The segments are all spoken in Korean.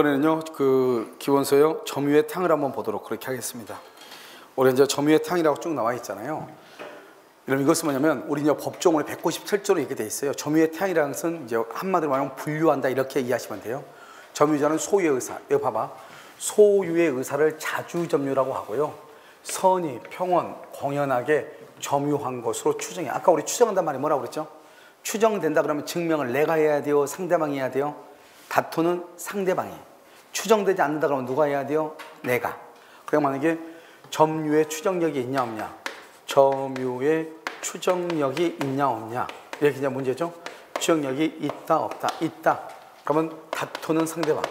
이번에는요, 그 기본서요 점유의 탕을 한번 보도록 그렇게 하겠습니다. 올해 이제 점유의 탕이라고 쭉 나와 있잖아요. 그럼 이것은 뭐냐면 우리 이제 법조문에 197조로 이렇게 돼 있어요. 점유의 탕이라는 것은 이제 한마디로 말하면 분류한다 이렇게 이해하시면 돼요. 점유자는 소유의 의사. 여기 봐봐. 소유의 의사를 자주점유라고 하고요. 선의, 평온, 공연하게 점유한 것으로 추정해. 아까 우리 추정한단 말이 뭐라고 그랬죠? 추정된다 그러면 증명을 내가 해야 돼요? 상대방이 해야 돼요? 다투는 상대방이. 추정되지 않는다 그러면 누가 해야 돼요? 내가. 그럼 만약에 점유의 추정력이 있냐 없냐? 점유의 추정력이 있냐 없냐? 이렇게 이제 문제죠. 추정력이 있다 없다. 있다. 그러면 다투는 상대방.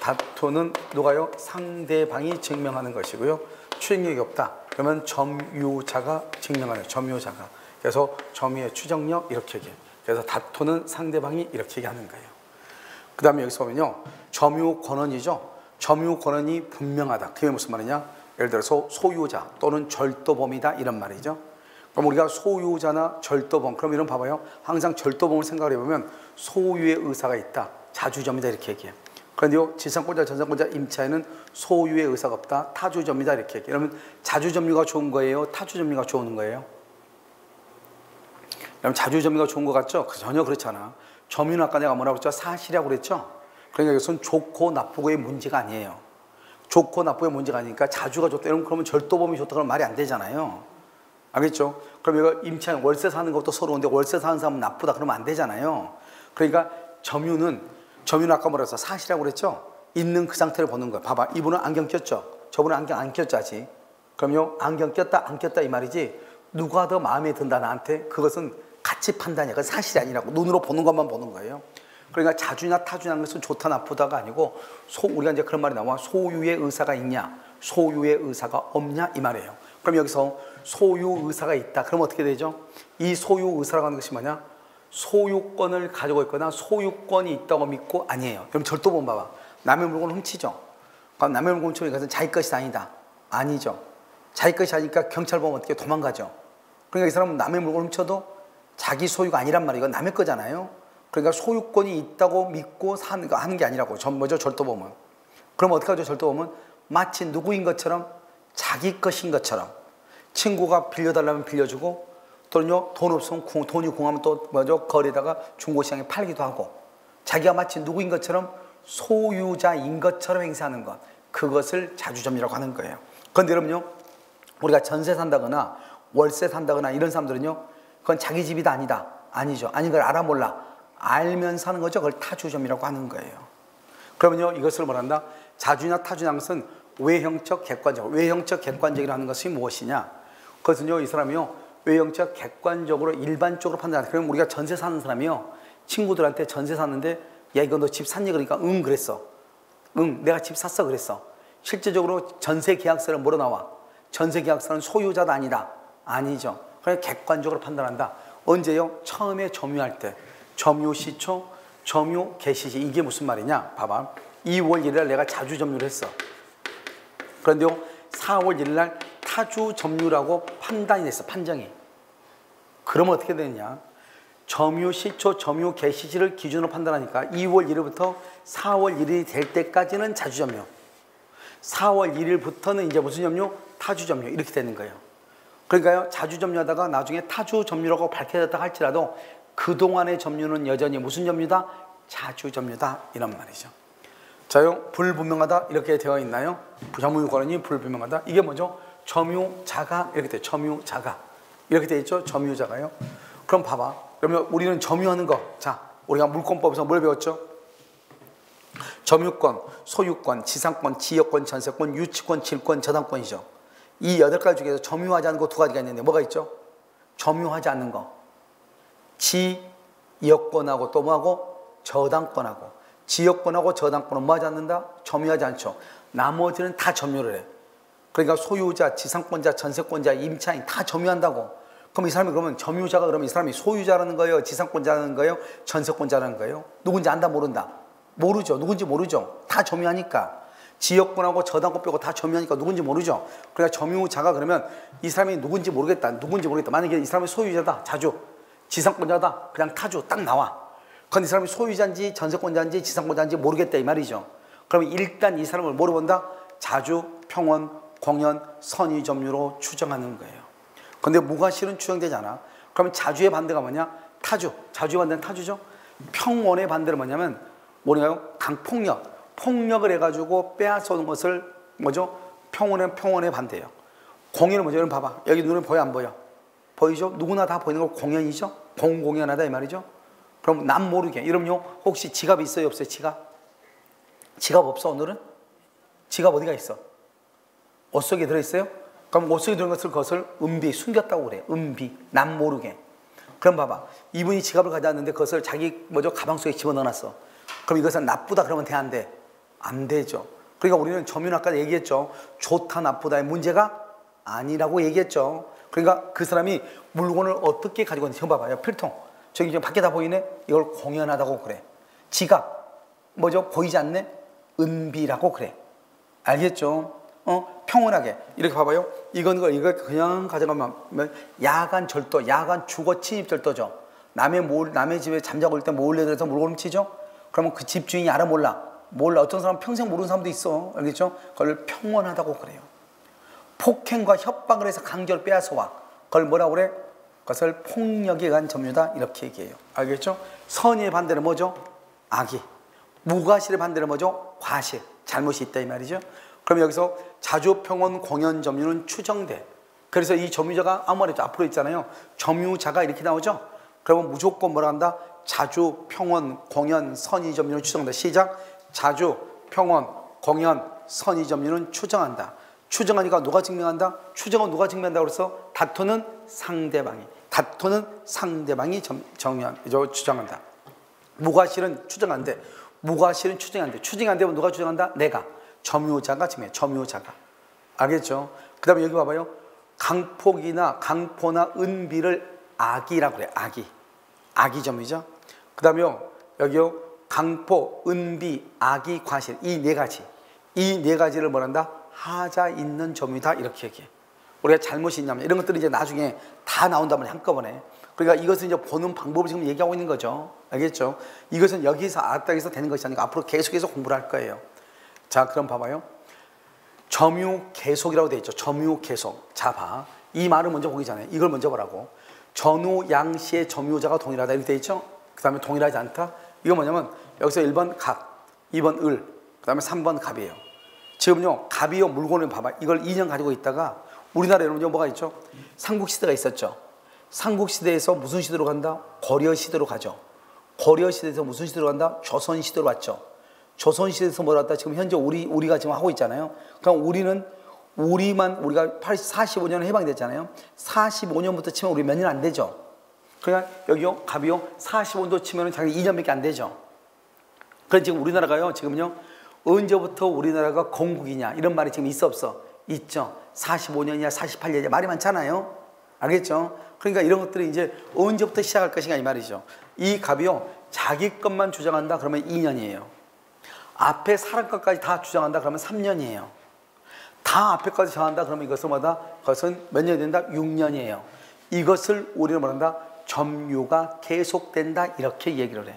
다투는 누가요? 상대방이 증명하는 것이고요. 추정력이 없다. 그러면 점유자가 증명하는 점유자가. 그래서 점유의 추정력 이렇게 얘기해요. 그래서 다투는 상대방이 이렇게 얘기하는 거예요. 그 다음에 여기서 보면요. 점유 권한이죠. 점유 권한이 분명하다. 그게 무슨 말이냐? 예를 들어서 소유자 또는 절도범이다 이런 말이죠. 그럼 우리가 소유자나 절도범, 그럼 이런 봐봐요. 항상 절도범을 생각을 해보면 소유의 의사가 있다. 자주점이다 이렇게 얘기해요. 그런데요, 지상권자, 전세권자, 임차인은 소유의 의사가 없다. 타주점이다 이렇게 얘기해요. 그러면 자주점유가 좋은 거예요? 타주점유가 좋은 거예요? 그럼 자주점유가 좋은 것 같죠? 전혀 그렇지 않아. 점유는 아까 내가 뭐라고 했죠? 사실이라고 그랬죠? 그러니까 이것은 좋고 나쁘고의 문제가 아니에요. 좋고 나쁘고의 문제가 아니니까 자주가 좋다. 그러면 절도범이 좋다. 그러면 말이 안 되잖아요. 알겠죠? 그럼 이거 임차인 월세 사는 것도 서러운데 월세 사는 사람은 나쁘다. 그러면 안 되잖아요. 그러니까 점유는 아까 뭐라 했어? 사실이라고 그랬죠? 있는 그 상태를 보는 거야. 봐봐. 이분은 안경 꼈죠? 저분은 안경 안 꼈죠, 아직. 그럼요, 안경 꼈다, 안 꼈다 이 말이지. 누가 더 마음에 든다, 나한테? 그것은 가치 판단이야. 그건 사실이 아니라고. 눈으로 보는 것만 보는 거예요. 그러니까 자주나 타주라는 것은 좋다, 나쁘다가 아니고, 우리가 이제 그런 말이 나와. 소유의 의사가 있냐, 소유의 의사가 없냐, 이 말이에요. 그럼 여기서 소유 의사가 있다. 그럼 어떻게 되죠? 이 소유 의사라고 하는 것이 뭐냐? 소유권을 가지고 있거나 소유권이 있다고 믿고 아니에요. 그럼 절도범 봐봐. 남의 물건을 훔치죠. 그럼 남의 물건 훔치면 이것은 자기 것이 아니다. 아니죠. 자기 것이 아니니까 경찰 보면 어떻게 도망가죠. 그러니까 이 사람은 남의 물건을 훔쳐도 자기 소유가 아니란 말이에요. 이건 남의 거잖아요. 그러니까 소유권이 있다고 믿고 하는 게 아니라고. 뭐죠? 절도범은. 그럼 어떻게 하죠? 절도범은 마치 누구인 것처럼 자기 것인 것처럼 친구가 빌려달라면 빌려주고 또는요, 돈 없으면 돈이 공하면 또 뭐죠? 거리에다가 중고시장에 팔기도 하고 자기가 마치 누구인 것처럼 소유자인 것처럼 행세하는 것, 그것을 자주점유라고 하는 거예요. 그런데 여러분요, 우리가 전세 산다거나 월세 산다거나 이런 사람들은요, 그건 자기 집이다 아니다. 아니죠. 아닌 걸 알아 몰라. 알면 사는 거죠. 그걸 타주점이라고 하는 거예요. 그러면요, 이것을 뭐란다? 자주나 타주라는 것은 외형적, 객관적. 외형적, 객관적이라고 하는 것이 무엇이냐? 그것은요, 이 사람이요, 외형적, 객관적으로 일반적으로 판단한다. 그럼 우리가 전세 사는 사람이요, 친구들한테 전세 샀는데, 야, 이거 너 집 샀니? 그러니까 응 그랬어. 응, 내가 집 샀어 그랬어. 실제적으로 전세 계약서를 뭐로 나와? 전세 계약서는 소유자도 아니다. 아니죠. 그냥 객관적으로 판단한다. 언제요? 처음에 점유할 때. 점유 시초, 점유 개시시. 이게 무슨 말이냐? 봐봐. 2월 1일 날 내가 자주 점유를 했어. 그런데요, 4월 1일 날 타주 점유라고 판단이 됐어. 판정이. 그러면 어떻게 되느냐? 점유 시초, 점유 개시시를 기준으로 판단하니까 2월 1일부터 4월 1일이 될 때까지는 자주 점유. 4월 1일부터는 이제 무슨 점유? 타주 점유. 이렇게 되는 거예요. 그러니까요, 자주 점유하다가 나중에 타주 점유라고 밝혀졌다 할지라도 그동안의 점유는 여전히 무슨 점유다? 자주 점유다. 이런 말이죠. 자요, 불분명하다. 이렇게 되어 있나요? 점유권이 불분명하다. 이게 뭐죠? 점유자가 이렇게 돼. 점유자가. 이렇게 돼 있죠? 점유자가요. 그럼 봐봐. 그러면 우리는 점유하는 거. 자, 우리가 물권법에서 뭘 배웠죠? 점유권, 소유권, 지상권, 지역권, 전세권, 유치권, 질권, 저당권이죠. 이 8가지 중에서 점유하지 않는 거 2가지가 있는데 뭐가 있죠? 점유하지 않는 거. 지역권하고 또 뭐하고? 저당권하고. 지역권하고 저당권은 뭐하지 않는다? 점유하지 않죠. 나머지는 다 점유를 해. 그러니까 소유자, 지상권자, 전세권자, 임차인 다 점유한다고. 그럼 이 사람이 그러면 점유자가 그러면 이 사람이 소유자라는 거예요? 지상권자라는 거예요? 전세권자라는 거예요? 누군지 안다 모른다? 모르죠. 누군지 모르죠. 다 점유하니까. 지역권하고 저당권 빼고 다 점유하니까 누군지 모르죠. 그러니까 점유자가 그러면 이 사람이 누군지 모르겠다. 누군지 모르겠다. 만약에 이 사람이 소유자다. 자주. 지상권자다. 그냥 타주 딱 나와. 그런데 이 사람이 소유자인지 전세권자인지 지상권자인지 모르겠다 이 말이죠. 그러면 일단 이 사람을 뭐로 본다? 자주, 평원, 공연, 선의, 점유로 추정하는 거예요. 근데 무과실은 추정되잖아. 그러면 자주의 반대가 뭐냐? 타주. 자주의 반대는 타주죠. 평원의 반대는 뭐냐면 뭐냐요? 강폭력. 폭력을 해가지고 빼앗아오는 것을 뭐죠? 평원의 반대예요. 공연은 뭐죠? 여러분 봐봐. 여기 눈에 보여 안 보여? 보이죠? 누구나 다 보이는 거 공연이죠? 공공연하다 이 말이죠. 그럼 남 모르게. 이러면요, 혹시 지갑 있어요 없어요? 지갑 없어 오늘은? 지갑 어디가 있어? 옷 속에 들어있어요? 그럼 옷 속에 들어있는 것을 은비, 숨겼다고 그래. 은비, 남 모르게. 그럼 봐봐. 이분이 지갑을 가져왔는데 그것을 자기 뭐죠? 가방 속에 집어넣어놨어. 그럼 이것은 나쁘다 그러면 돼 안 돼? 안 되죠. 그러니까 우리는 점유는 아까 얘기했죠. 좋다 나쁘다의 문제가 아니라고 얘기했죠. 그러니까 그 사람이 물건을 어떻게 가지고 있는지 봐봐요. 필통. 저기 지금 밖에 다 보이네? 이걸 공연하다고 그래. 지갑. 뭐죠? 보이지 않네? 은비라고 그래. 알겠죠? 평온하게. 이렇게 봐봐요. 이거 그냥 가져가면 야간 절도, 야간 주거 침입 절도죠. 남의 집에 잠자고 있을 때 몰래 들어서 물건 훔치죠? 그러면 그 집 주인이 알아 몰라? 어떤 사람 평생 모르는 사람도 있어. 알겠죠? 그걸 평온하다고 그래요. 폭행과 협박을 해서 강제로 빼앗아와. 그걸 뭐라고 그래? 그것을 폭력에 의한 점유다. 이렇게 얘기해요. 알겠죠? 선의의 반대는 뭐죠? 악의. 무과실의 반대는 뭐죠? 과실. 잘못이 있다 이 말이죠. 그럼 여기서 자주, 평온, 공연, 점유는 추정돼. 그래서 이 점유자가 아무 말이죠. 앞으로 있잖아요. 점유자가 이렇게 나오죠. 그러면 무조건 뭐라 한다? 자주, 평온, 공연, 선의, 점유는 추정한다. 시작. 자주, 평온, 공연, 선의, 점유는 추정한다. 추정하니까 누가 증명한다? 추정은 누가 증명한다고 그래서 다투는 상대방이. 주장한다. 무과실은 추정한대. 무과실은 추정이 안 돼. 추정이 안 되면 누가 추정한다? 내가. 점유자가 증명해. 점유자가. 알겠죠? 그 다음에 여기 봐봐요. 강포나 은비를 악이라고 그래. 악이 점유죠. 그 다음에 여기요. 강포, 은비, 악이, 과실. 이 네 가지를 뭐란다? 하자 있는 점유다. 이렇게 얘기해. 우리가 잘못이 있냐면 이런 것들이 이제 나중에 다 나온단 말이야. 한꺼번에. 그러니까 이것은 이제 보는 방법을 지금 얘기하고 있는 거죠. 알겠죠? 이것은 여기서 알았다 해서 되는 것이 아니고 앞으로 계속해서 공부를 할 거예요. 자, 그럼 봐봐요. 점유계속이라고 되어 있죠. 점유계속. 자, 봐. 이 말을 먼저 보기 전에 이걸 먼저 보라고. 전후 양씨의 점유자가 동일하다. 이렇게 되어 있죠. 그 다음에 동일하지 않다. 이거 뭐냐면 여기서 1번 갑, 2번 을, 그 다음에 3번 갑이에요. 지금요, 갑이요, 물건을 봐봐. 이걸 2년 가지고 있다가 우리나라에는 뭐가 있죠? 삼국시대가 있었죠. 삼국시대에서 무슨 시대로 간다? 고려시대로 가죠. 고려시대에서 무슨 시대로 간다? 조선시대로 왔죠. 조선시대에서 뭘 왔다? 지금 현재 우리가 지금 하고 있잖아요. 그럼 우리가 45년 해방됐잖아요. 45년부터 치면 우리 몇 년 안 되죠. 그러니까 여기요, 갑이요, 45년 치면은 자기 2년밖에 안 되죠. 그래서 지금 우리나라가요, 지금요, 언제부터 우리나라가 건국이냐, 이런 말이 지금 있어, 없어? 있죠. 45년이냐, 48년이냐, 말이 많잖아요. 알겠죠? 그러니까 이런 것들이 이제 언제부터 시작할 것인가, 이 말이죠. 이 갑이요, 자기 것만 주장한다, 그러면 2년이에요. 앞에 사람 것까지 다 주장한다, 그러면 3년이에요. 다 앞에까지 주장한다, 그러면 그것은 몇 년이 된다? 6년이에요. 이것을 우리는 뭐란다? 점유가 계속된다, 이렇게 얘기를 해.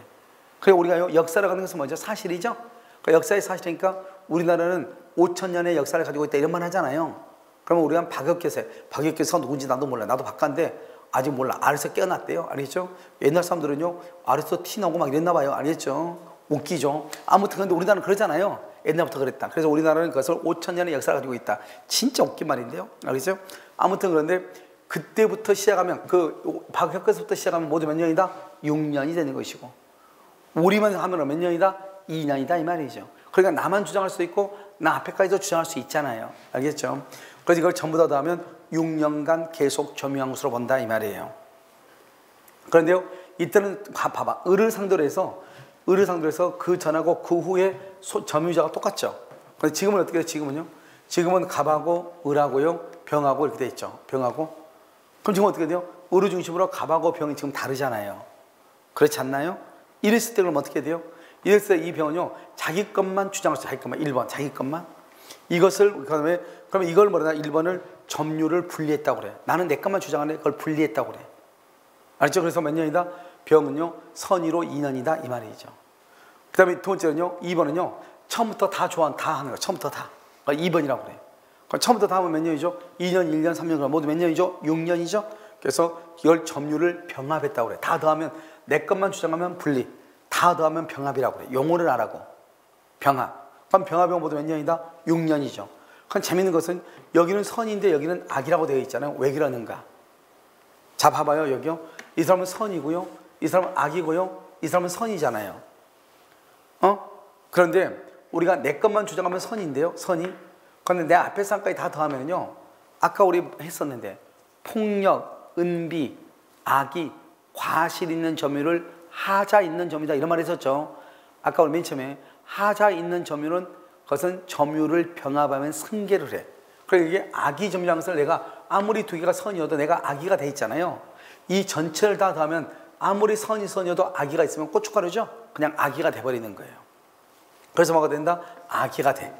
그래서 우리가 역사를 가는 것은 뭐죠? 사실이죠? 그 역사의 사실이니까 우리나라는 5,000년의 역사를 가지고 있다, 이런 말 하잖아요. 그러면 우리가 박역계세가 누군지 나도 몰라. 나도 박가인데 아직 몰라. 아래서 깨어났대요. 알겠죠? 옛날 사람들은요, 아래서 티 나고 막 이랬나 봐요. 알겠죠? 웃기죠? 아무튼 근데 우리나라는 그러잖아요. 옛날부터 그랬다. 그래서 우리나라는 그것을 5,000년의 역사를 가지고 있다. 진짜 웃긴 말인데요. 알겠죠? 아무튼 그런데 그때부터 시작하면, 박혁께서부터 시작하면 모두 몇 년이다? 6년이 되는 것이고, 우리만 하면 몇 년이다? 2년이다, 이 말이죠. 그러니까 나만 주장할 수 있고 나 앞에까지도 주장할 수 있잖아요. 알겠죠? 그래서 이걸 전부 다 하면 6년간 계속 점유한 것으로 본다, 이 말이에요. 그런데요, 이때는 봐봐. 을을 상대로 해서 그 전하고 그 후에 점유자가 똑같죠. 그런데 지금은 어떻게 해요? 지금은 갑하고 을하고요, 병하고 이렇게 돼 있죠. 병하고. 그럼 지금 어떻게 돼요? 을을 중심으로 갑하고 병이 지금 다르잖아요. 그렇지 않나요? 이랬을 때 그럼 어떻게 돼요? 이랬을 때 이 병은요, 자기 것만 주장할 수 있어요. 자기 것만. 1번, 자기 것만. 그러면 이걸 뭐라 하나? 1번을 점유를 분리했다고 그래. 나는 내 것만 주장하는데 그걸 분리했다고 그래. 알죠? 그래서 몇 년이다? 병은요, 선의로 2년이다, 이 말이죠. 그 다음에 두 번째는요, 2번은요, 처음부터 다 좋아하는 다 하는 거야. 처음부터 다. 그러니까 2번이라고 그래. 그러니까 처음부터 다 하면 몇 년이죠? 2년, 1년, 3년, 모두 몇 년이죠? 6년이죠? 그래서 이걸 점유를 병합했다고 그래. 다 더하면 내 것만 주장하면 분리, 다 더하면 병합이라고 그래. 용어를 알아고. 병합. 그럼 병합이 모두 몇 년이다? 6년이죠. 그럼 재밌는 것은 여기는 선인데 여기는 악이라고 되어 있잖아요. 왜 그러는가? 자, 봐봐요. 여기요. 이 사람은 선이고요. 이 사람은 악이고요. 이 사람은 선이잖아요. 그런데 우리가 내 것만 주장하면 선인데요. 선이. 그런데 내 앞에 사람까지 다 더하면요. 아까 우리 했었는데 폭력, 은비, 악이, 과실 있는 점유를 하자 있는 점유다. 이런 말 했었죠. 아까 우리 맨 처음에 하자 있는 점유는 그것은 점유를 병합하면 승계를 해. 그러니까 이게 악이 점유라는 것을 내가 아무리 두 개가 선이어도 내가 악이가 돼 있잖아요. 이 전체를 다 더하면 아무리 선이어도 악이가 있으면 고춧가루죠. 그냥 악이가 돼버리는 거예요. 그래서 뭐가 된다? 악이가 돼.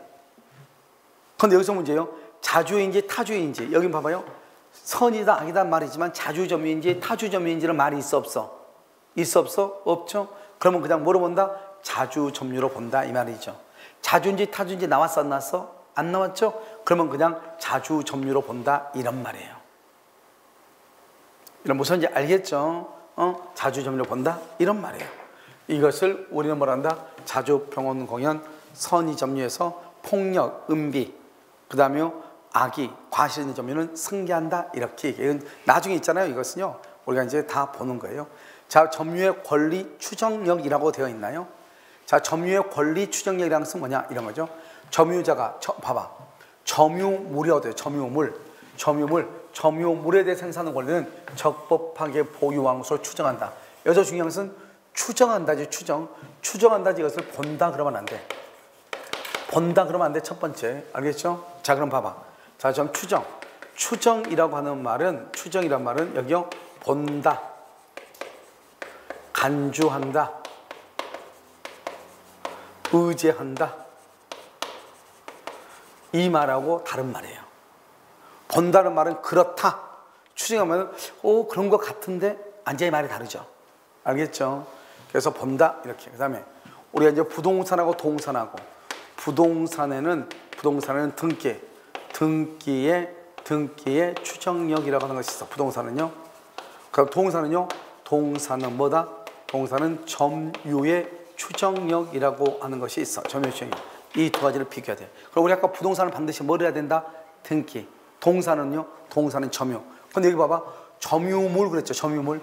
그런데 여기서 문제예요. 자주인지 타주인지. 여기 봐봐요. 선이다 악이다 말이지만 자주점유인지 타주점유인지는 말이 있어 없어? 있어 없어? 없죠. 그러면 그냥 뭐로 본다? 자주점유로 본다 이 말이죠. 자주인지 타주인지 나왔어 안 나왔어? 안 나왔죠? 그러면 그냥 자주점유로 본다 이런 말이에요. 이런 무슨지 알겠죠? 자주점유로 본다 이런 말이에요. 이것을 우리는 뭐란다? 자주병원 공연 선의점유에서 폭력, 은비, 그 다음에 악이, 과실 있는 점유는 승계한다 이렇게 얘기해요. 나중에 있잖아요. 이것은요 우리가 이제 다 보는 거예요. 자, 점유의 권리 추정력이라고 되어 있나요? 자, 점유의 권리 추정력이라는 것은 뭐냐? 이런 거죠. 점유자가, 봐봐. 점유물이 어때요? 점유물에 대해 생산하는 권리는 적법하게 보유한 것으로 추정한다. 여기서 중요한 것은 추정한다지, 추정한다지 이것을 본다 그러면 안 돼. 본다 그러면 안 돼, 첫 번째. 알겠죠? 자, 그럼 봐봐. 자, 좀 추정이라고 하는 말은, 추정이란 말은 여기요, 본다, 간주한다, 의제한다. 이 말하고 다른 말이에요. 본다는 말은 그렇다. 추정하면 그런 것 같은데 완전히 말이 다르죠. 알겠죠? 그래서 본다 이렇게. 그 다음에 우리가 이제 부동산하고 동산하고 부동산에는 등기의 추정력이라고 하는 것이 있어. 부동산은요. 그럼 동산은 뭐다? 동산은 점유의 추정력이라고 하는 것이 있어. 점유의 추정력. 이 두 가지를 비교해야 돼. 그럼 우리 아까 부동산은 반드시 뭘 해야 된다? 등기. 동산은 점유. 근데 여기 봐봐. 점유물 그랬죠. 점유물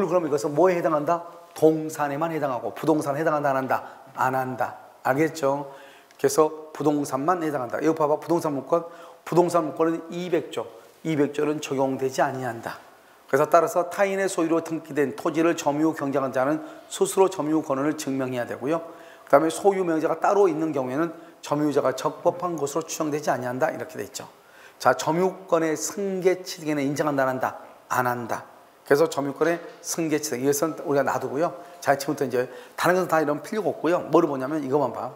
그러면 이것은 뭐에 해당한다? 동산에만 해당하고 부동산에 해당한다 안 한다? 안 한다. 알겠죠? 그래서 부동산만 해당한다. 여기 봐봐. 부동산 문건은 200조는 적용되지 아니한다. 그래서 따라서 타인의 소유로 등기된 토지를 점유 경작한 자는 스스로 점유 권한을 증명해야 되고요. 그 다음에 소유 명의자가 따로 있는 경우에는 점유자가 적법한 것으로 추정되지 아니한다. 이렇게 돼 있죠. 자, 점유권의 승계취득에는 인정한다 안 한다? 안 한다. 그래서 점유권의 승계취득 이것은 우리가 놔두고요. 자, 지금부터 이제 다른 것은 다 이런 필요가 없고요. 뭐를 보냐면 이것만 봐.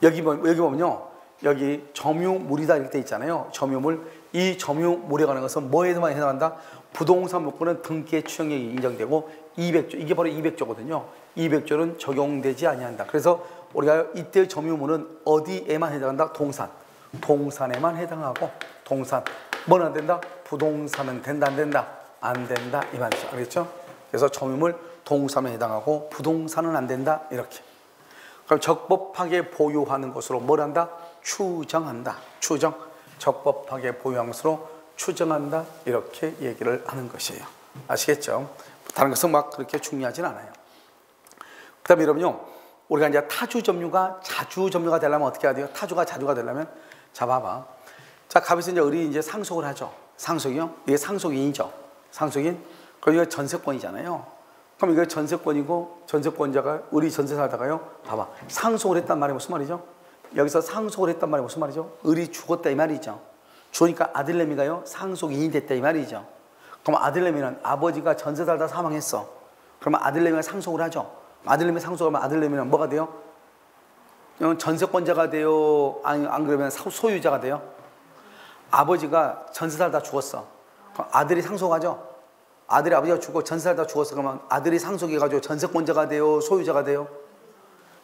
여기 보면요. 여기 점유물이다 이렇게 돼 있잖아요. 점유물. 이 점유물에 관한 것은 뭐에만 해당한다? 부동산 물건은 등기의 추정력이 인정되고 200조, 이게 바로 200조거든요. 200조는 적용되지 아니한다. 그래서 우리가 이때 점유물은 어디에만 해당한다? 동산에만 해당하고 동산. 뭐는 안 된다? 부동산은 된다 안 된다? 안 된다 이 말이죠. 알겠죠? 그래서 점유물 동산에 해당하고 부동산은 안 된다 이렇게. 그럼 적법하게 보유하는 것으로 뭘 한다? 추정한다. 적법하게 보유한 것으로 추정한다 이렇게 얘기를 하는 것이에요. 아시겠죠? 다른 것은 막 그렇게 중요하진 않아요. 그 다음에 여러분요, 우리가 이제 타주 점유가 자주 점유가 되려면 어떻게 해야 돼요? 타주가 자주가 되려면, 자, 봐봐. 자, 가만있어 이제 우리 이제 상속을 하죠. 상속이요? 이게 상속인이죠. 상속인. 그럼 이거 전세권이잖아요. 그럼 이거 전세권이고, 전세권자가 우리 전세 살다가요, 봐봐. 상속을 했단 말이 무슨 말이죠? 여기서 상속을 했단 말이 무슨 말이죠? 을이 죽었다 이 말이죠. 죽으니까 아들내미가요, 상속인이 됐다 이 말이죠. 그럼 아들내미는 아버지가 전세 살다 사망했어. 그러면 아들내미가 상속을 하죠. 아들내미 상속하면 아들내미는 뭐가 돼요? 전세권자가 돼요? 안 그러면 소유자가 돼요? 아버지가 전세 살다 죽었어. 그럼 아들이 상속하죠. 아버지가 죽고 전세 살다 죽었어. 그러면 아들이 상속해가지고 전세권자가 돼요? 소유자가 돼요?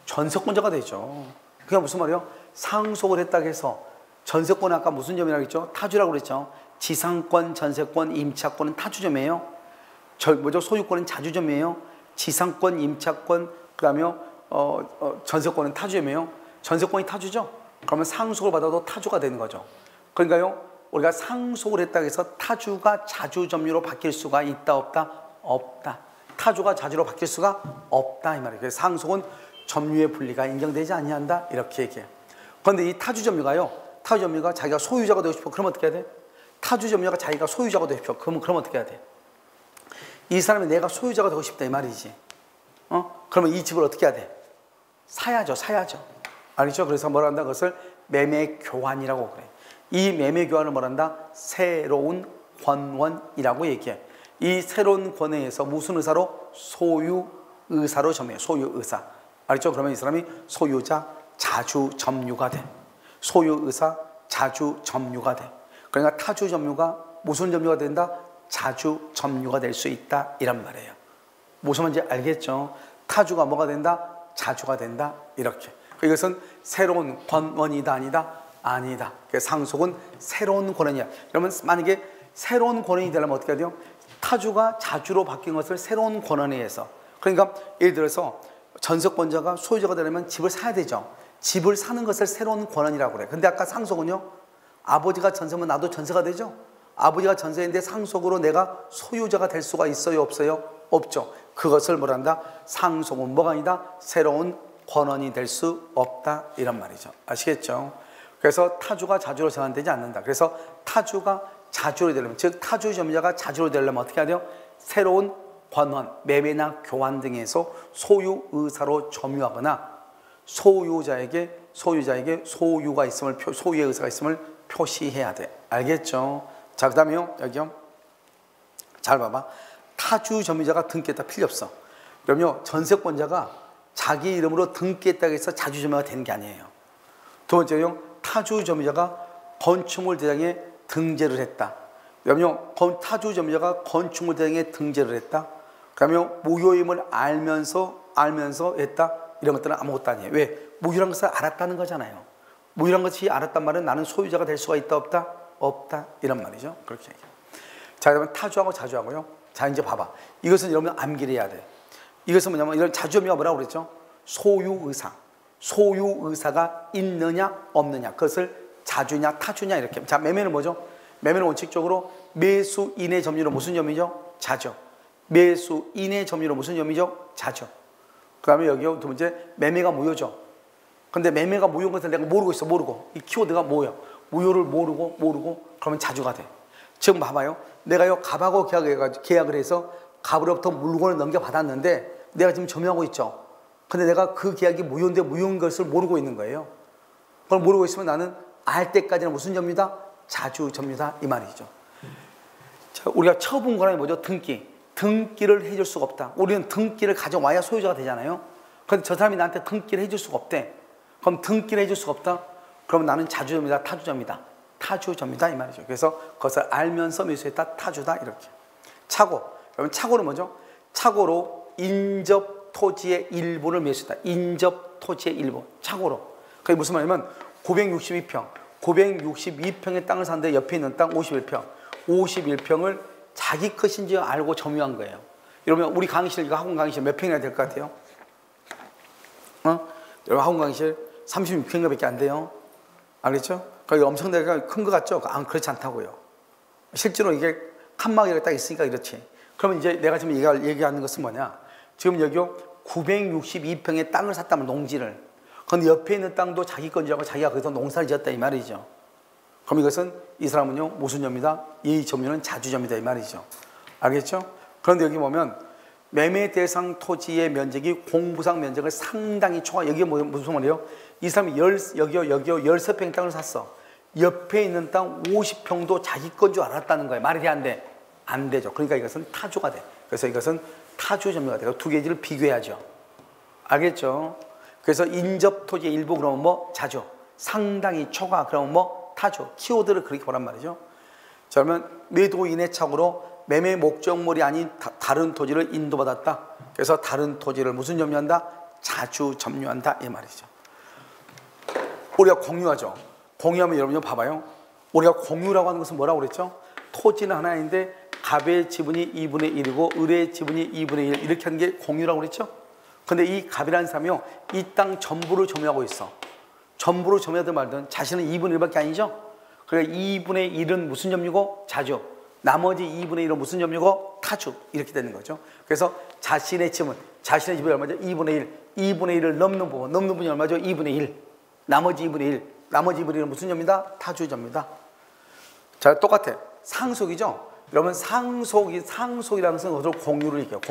전세권자가 되죠. 그게 무슨 말이에요? 상속을 했다고 해서 전세권은 아까 무슨 점이라고 했죠? 타주라고 그랬죠. 지상권, 전세권, 임차권은 타주점이에요. 소유권은 자주점이에요. 지상권, 임차권, 그다음에 전세권은 타주점이에요. 전세권이 타주죠. 그러면 상속을 받아도 타주가 되는 거죠. 그러니까요, 우리가 상속을 했다고 해서 타주가 자주점유로 바뀔 수가 있다 없다? 없다. 타주가 자주로 바뀔 수가 없다 이 말이에요. 그래서 상속은 점유의 분리가 인정되지 아니한다 이렇게 얘기해요. 그런데 이 타주점유가 자기가 소유자가 되고 싶어. 그러면 어떻게 해야 돼? 타주점유가 자기가 소유자가 되고 싶어. 그러면 어떻게 해야 돼? 이 사람이 내가 소유자가 되고 싶다 이 말이지. 그러면 이 집을 어떻게 해야 돼? 사야죠. 알겠죠? 그래서 뭐라 한다? 그것을 매매 교환이라고 그래. 이 매매 교환을 뭐라 한다? 새로운 권원이라고 얘기해. 이 새로운 권원에서 무슨 의사로? 소유 의사로 점유해. 소유 의사. 알겠죠? 그러면 이 사람이 소유자 자주 점유가 돼. 소유 의사 자주 점유가 돼. 그러니까 타주 점유가 무슨 점유가 된다? 자주 점유가 될 수 있다 이란 말이에요. 무슨 말인지 알겠죠? 타주가 뭐가 된다? 자주가 된다 이렇게. 이것은 새로운 권원이다 아니다? 아니다. 상속은 새로운 권원이야. 그러면 만약에 새로운 권원이 되려면 어떻게 해야 돼요? 타주가 자주로 바뀐 것을 새로운 권원에 의해서. 그러니까 예를 들어서 전세권자가 소유자가 되려면 집을 사야 되죠. 집을 사는 것을 새로운 권원이라고 그래. 근데 아까 상속은요, 아버지가 전세면 나도 전세가 되죠. 아버지가 전세인데 상속으로 내가 소유자가 될 수가 있어요 없어요? 없죠. 그것을 뭐라 한다? 상속은 뭐가 아니다? 새로운 권원이 될 수 없다 이런 말이죠. 아시겠죠? 그래서 타주가 자주로 전환되지 않는다. 그래서 타주가 자주로 되려면, 즉 타주 점유자가 자주로 되려면 어떻게 해야 돼요? 새로운 권원, 매매나 교환 등에서 소유 의사로 점유하거나 소유자에게 소유가 있음을, 소유의 의사가 있음을 표시해야 돼. 알겠죠? 자, 그 다음에요, 여기요. 잘 봐봐. 타주 점유자가 등기했다 필요 없어. 그럼요, 전세권자가 자기 이름으로 등기했다고 해서 자주 점유가 되는 게 아니에요. 두 번째요, 타주 점유자가 건축물 대장에 등재를 했다. 그럼요, 타주 점유자가 건축물 대장에 등재를 했다. 그러면 무효임을 알면서 했다. 이런 것들은 아무것도 아니에요. 왜? 무효란 것을 알았다는 거잖아요. 무효란 것이 알았단 말은 나는 소유자가 될 수가 있다 없다? 없다 이런 말이죠. 그렇게 얘기해요. 자, 그러면 타주하고 자주하고요. 자, 이제 봐봐. 이것은 여러분 암기를 해야 돼. 이것은 뭐냐면, 이런 자주점유가 뭐라고 그랬죠? 소유의사. 소유의사가 있느냐 없느냐, 그것을 자주냐 타주냐 이렇게. 자, 매매는 뭐죠? 매매는 원칙적으로 매수인의 점유로 무슨 점이죠? 자주. 매수인의 점유로 무슨 점이죠? 자주. 그 다음에 여기요, 두 번째, 매매가 무효죠. 근데 매매가 무효인 것을 내가 모르고 있어. 모르고. 이 키워드가 뭐예요? 무효를 모르고 그러면 자주가 돼. 지금 봐봐요. 내가요, 갑하고 계약을 해서 갑으로부터 물건을 넘겨받았는데 내가 지금 점유하고 있죠. 근데 내가 그 계약이 무효인데 무효인 것을 모르고 있는 거예요. 그걸 모르고 있으면 나는 알 때까지는 무슨 점유다? 자주 점유다 이 말이죠. 자, 우리가 처분 권한이 뭐죠? 등기를 해줄 수가 없다. 우리는 등기를 가져와야 소유자가 되잖아요. 그런데 저 사람이 나한테 등기를 해줄 수가 없대. 그럼 등기를 해줄 수가 없다? 그러면 나는 자주점이다 타주점이다? 타주점이다 이 말이죠. 그래서 그것을 알면서 매수했다 타주다 이렇게. 차고. 그러면 차고는 뭐죠? 차고로 인접 토지의 일부를 매수했다. 인접 토지의 일부. 차고로. 그게 무슨 말이냐면 962평의 땅을 샀는데 옆에 있는 땅 51평을 자기 것인지 알고 점유한 거예요. 이러면 우리 강의실, 이거 학원 강의실 몇 평이나 될 것 같아요? 여러분 학원 강의실 36평밖에 안 돼요. 알겠죠? 그러니까 엄청나게 큰 것 같죠? 그렇지 않다고요. 실제로 이게 칸막이가 딱 있으니까 그렇지. 그러면 이제 내가 지금 얘기하는 것은 뭐냐? 지금 여기요 962평의 땅을 샀다면 농지를. 그런데 옆에 있는 땅도 자기 건지 알고 자기가 거기서 농사를 지었다 이 말이죠. 그럼 이것은 이 사람은요 무슨 점이다? 이 점유는 자주점이다 이 말이죠. 알겠죠? 그런데 여기 보면 매매 대상 토지의 면적이 공부상 면적을 상당히 초과. 여기 무슨 말이에요? 이 사람이 여기요 13평 땅을 샀어. 옆에 있는 땅 50평도 자기 건 줄 알았다는 거예요. 말이 안 돼? 안 되죠. 그러니까 이것은 타주가 돼. 그래서 이것은 타주 점유가 돼요. 두 개를 비교해야죠. 알겠죠? 그래서 인접 토지의 일부 그러면 뭐 자주, 상당히 초과 그러면 뭐 타주. 키워드를 그렇게 보란 말이죠. 자, 그러면 매도인의 착오로 매매 목적물이 아닌 다른 토지를 인도받았다. 그래서 다른 토지를 무슨 점유한다? 자주 점유한다 이 말이죠. 우리가 공유하죠. 공유하면 여러분 봐봐요. 우리가 공유라고 하는 것은 뭐라고 그랬죠? 토지는 하나인데 갑의 지분이 2분의 1이고 을의 지분이 2분의 1 이렇게 하는 게 공유라고 그랬죠? 근데 이 갑이라는 사람이요, 이 땅 전부를 점유하고 있어. 전부를 점유하든 말든 자신은 2분의 1밖에 아니죠? 그러니까 2분의 1은 무슨 점유고? 자주. 나머지 2분의 1은 무슨 점유고? 타주. 이렇게 되는 거죠. 그래서 자신의 지분이 얼마죠? 2분의 1. 2분의 1을 넘는 부분. 넘는 부분이 얼마죠? 2분의 1. 나머지 2분의 1. 나머지 2분의 1은 무슨 점입니다? 타주점입니다. 자, 똑같아. 상속이죠? 여러분, 상속이라는 것은 어디로 공유를 얘기해요.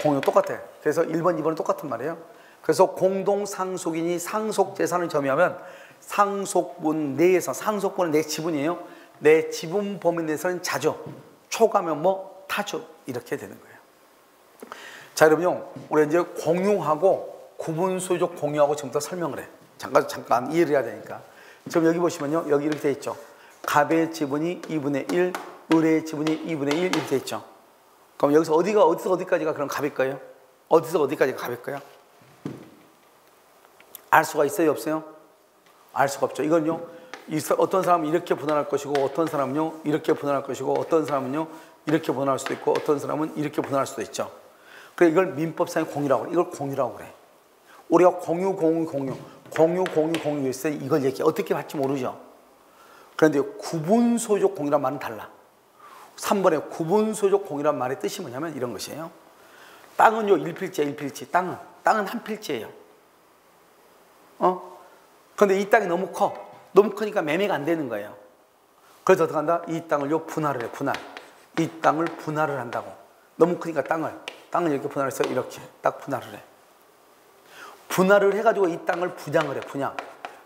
공유 똑같아. 그래서 1번, 2번은 똑같은 말이에요. 그래서 공동상속인이 상속재산을 점유하면 상속분 내에서, 상속분은 내 지분이에요. 내 지분 범위 내에서는 자주, 초가면 뭐 타주 이렇게 되는 거예요. 자, 여러분요, 우리 이제 공유하고 구분소유적 공유하고 지금부터 설명을 해. 잠깐 이해를 해야 되니까. 지금 여기 보시면요, 여기 이렇게 돼 있죠. 갑의 지분이 2분의 1, 을의 지분이 2분의 1 이렇게 돼 있죠. 그럼 여기서 어디서 어디까지가 그럼 갑일 거예요? 어디서 어디까지가 갑일 거예요? 알 수가 있어요, 없어요? 알 수가 없죠. 이건요, 어떤 사람은 이렇게 분할할 것이고, 어떤 사람은요, 이렇게 분할할 것이고, 어떤 사람은요, 이렇게 분할할 수도 있고, 어떤 사람은 이렇게 분할할 수도 있죠. 그래, 이걸 민법상의 공유라고 그래. 이걸 공유라고 그래. 우리가 공유 있어요. 이걸 얘기해. 어떻게 할지 모르죠. 그런데 구분소유적 공유란 말은 달라. 3번에 구분소유적 공유란 말의 뜻이 뭐냐면 이런 것이에요. 땅은요, 일필지. 땅은 한 필지예요. 그런데 이 땅이 너무 커. 너무 크니까 매매가 안 되는 거예요. 그래서 어떻게 한다? 이 땅을요, 분할을 해, 분할. 이 땅을 분할을 한다고. 너무 크니까 땅을 이렇게 분할해서 이렇게 딱 분할을 해. 분할을 해가지고 이 땅을 분양을 해, 분양.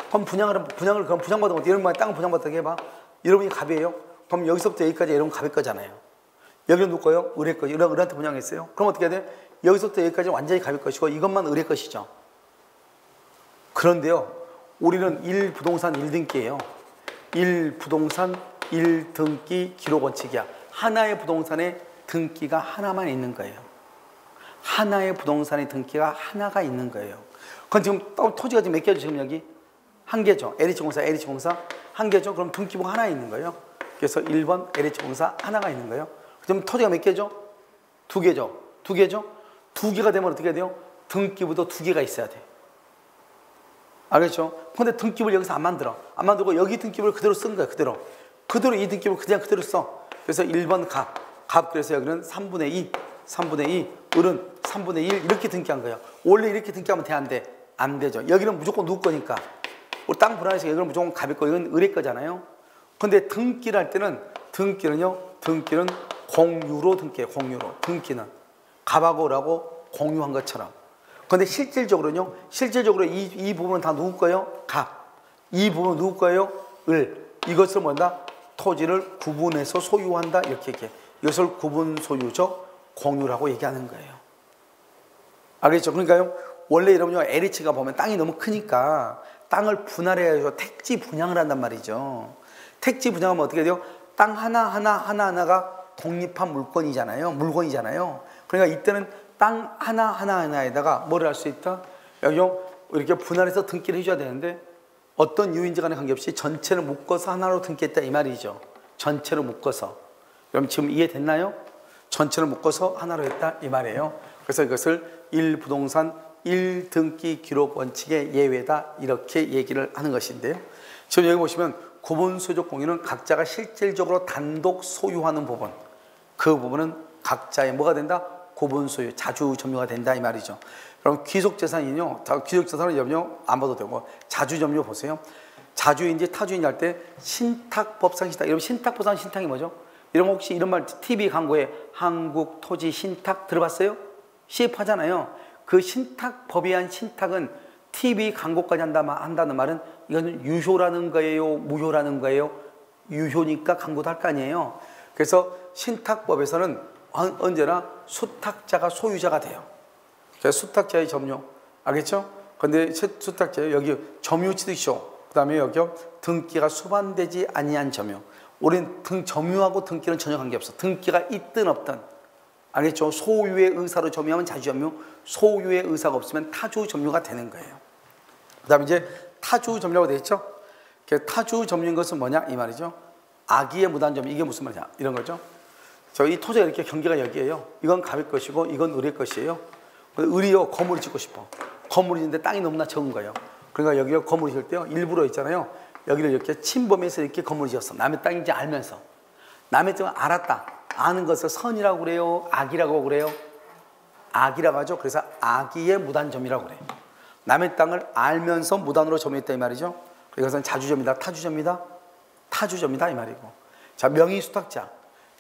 그럼 분양을 그럼 분양받은 거, 여러분 땅을 분양받게 해봐. 여러분이 갑이에요. 그럼 여기서부터 여기까지 여러분 갑일 거잖아요. 여기는 누구 거예요? 을의 거죠. 을한테 분양했어요. 그럼 어떻게 해야 돼? 여기서부터 여기까지 완전히 갑일 것이고, 이것만 을의 것이죠. 그런데요, 우리는 1부동산 1등기예요. 1부동산 1등기 기록 원칙이야. 하나의 부동산에 등기가 하나만 있는 거예요. 하나의 부동산의 등기가 하나가 있는 거예요. 그건 지금 토지가 지금 몇 개죠? 지금 여기? 한 개죠. LH공사 한 개죠. 그럼 등기부가 하나 있는 거예요. 그래서 1번 LH공사 하나가 있는 거예요. 그럼 토지가 몇 개죠? 두 개죠. 두 개가 되면 어떻게 돼요? 등기부도 두 개가 있어야 돼. 알겠죠? 근데 등기부를 여기서 안 만들고 여기 등기부를 그대로 쓴 거야. 그대로 이 등기부를 그대로 써. 그래서 1번 갑 그래서 여기는 3분의 2, 을은 3분의 1 이렇게 등기한 거예요. 원래 이렇게 등기하면 돼, 안 돼? 안 되죠. 여기는 무조건 누구 거니까. 우리 땅 분할해서 여기는 무조건 갑일 거, 이건 을의 거잖아요. 근데 등기를 할 때는 등기는 공유로 등기해요. 등기는 갑하고 을하고 공유한 것처럼. 근데 실질적으로 이 부분은 다 누구 거예요? 갑. 이 부분은 누구 거예요? 을. 이것을 뭐다? 토지를 구분해서 소유한다 이렇게 얘기해. 이것을 구분 소유적 공유라고 얘기하는 거예요. 알겠죠? 그러니까요, 원래 여러분요, LH가 보면 땅이 너무 크니까 땅을 분할해가지고 택지 분양을 한단 말이죠. 택지 분양하면 어떻게 돼요? 땅 하나가 독립한 물건이잖아요. 그러니까 이때는 땅 하나에다가 뭐를 할 수 있다? 여기요, 이렇게 분할해서 등기를 해줘야 되는데 어떤 이유인지 간에 관계없이 전체를 묶어서 하나로 등기했다 이 말이죠. 전체를 묶어서. 그럼 지금 이해됐나요? 전체를 묶어서 하나로 했다 이 말이에요. 그래서 이것을 1부동산 1등기 기록 원칙의 예외다 이렇게 얘기를 하는 것인데요. 지금 여기 보시면 구분소유적 공유는 각자가 실질적으로 단독 소유하는 부분, 그 부분은 각자의 뭐가 된다? 구분소유, 자주 점유가 된다 이 말이죠. 그럼 귀속재산은요, 귀속재산은 여러분요 안 봐도 되고 자주 점유 보세요. 자주인지 타주인지 할 때 신탁법상 신탁. 여러분 신탁법상 신탁이 뭐죠? 여러분 혹시 이런 말 TV 광고에 한국토지신탁 들어봤어요? CF 하잖아요. 그 신탁법에 의한 신탁은 TV 광고까지 한다는 말은 이거는 유효라는 거예요? 무효라는 거예요? 유효니까 광고도 할 거 아니에요. 그래서 신탁법에서는 언제나 수탁자가 소유자가 돼요. 그래서 수탁자의 점유. 알겠죠? 근데 수탁자의 여기 점유 취득쇼. 그 다음에 여기 등기가 수반되지 아니한 점유. 우린 점유하고 등기는 전혀 관계없어. 등기가 있든 없든. 알겠죠? 소유의 의사로 점유하면 자주점유, 소유의 의사가 없으면 타주점유가 되는 거예요. 그 다음에 이제 타주점유라고 되어 있죠? 타주점유인 것은 뭐냐? 이 말이죠. 악의의 무단점유, 이게 무슨 말이냐? 이런 거죠. 저희 토지가 이렇게 경계가 여기에요. 이건 갑의 것이고 이건 을의 것이에요. 을이요, 건물을 짓고 싶어. 건물이 있는데 땅이 너무나 적은 거예요. 그러니까 여기를 건물을 지을 때요, 일부러 있잖아요. 여기를 이렇게 침범해서 이렇게 건물을 지었어. 남의 땅인지 알면서. 남의 땅을 알았다. 아는 것을 선이라고 그래요? 악이라고 그래요? 악이라고 하죠. 그래서 악의의 무단점이라고 그래요. 남의 땅을 알면서 무단으로 점유했다 이 말이죠. 이것은 자주점이다, 타주점이다, 타주점이다 이 말이고. 자, 명의수탁자.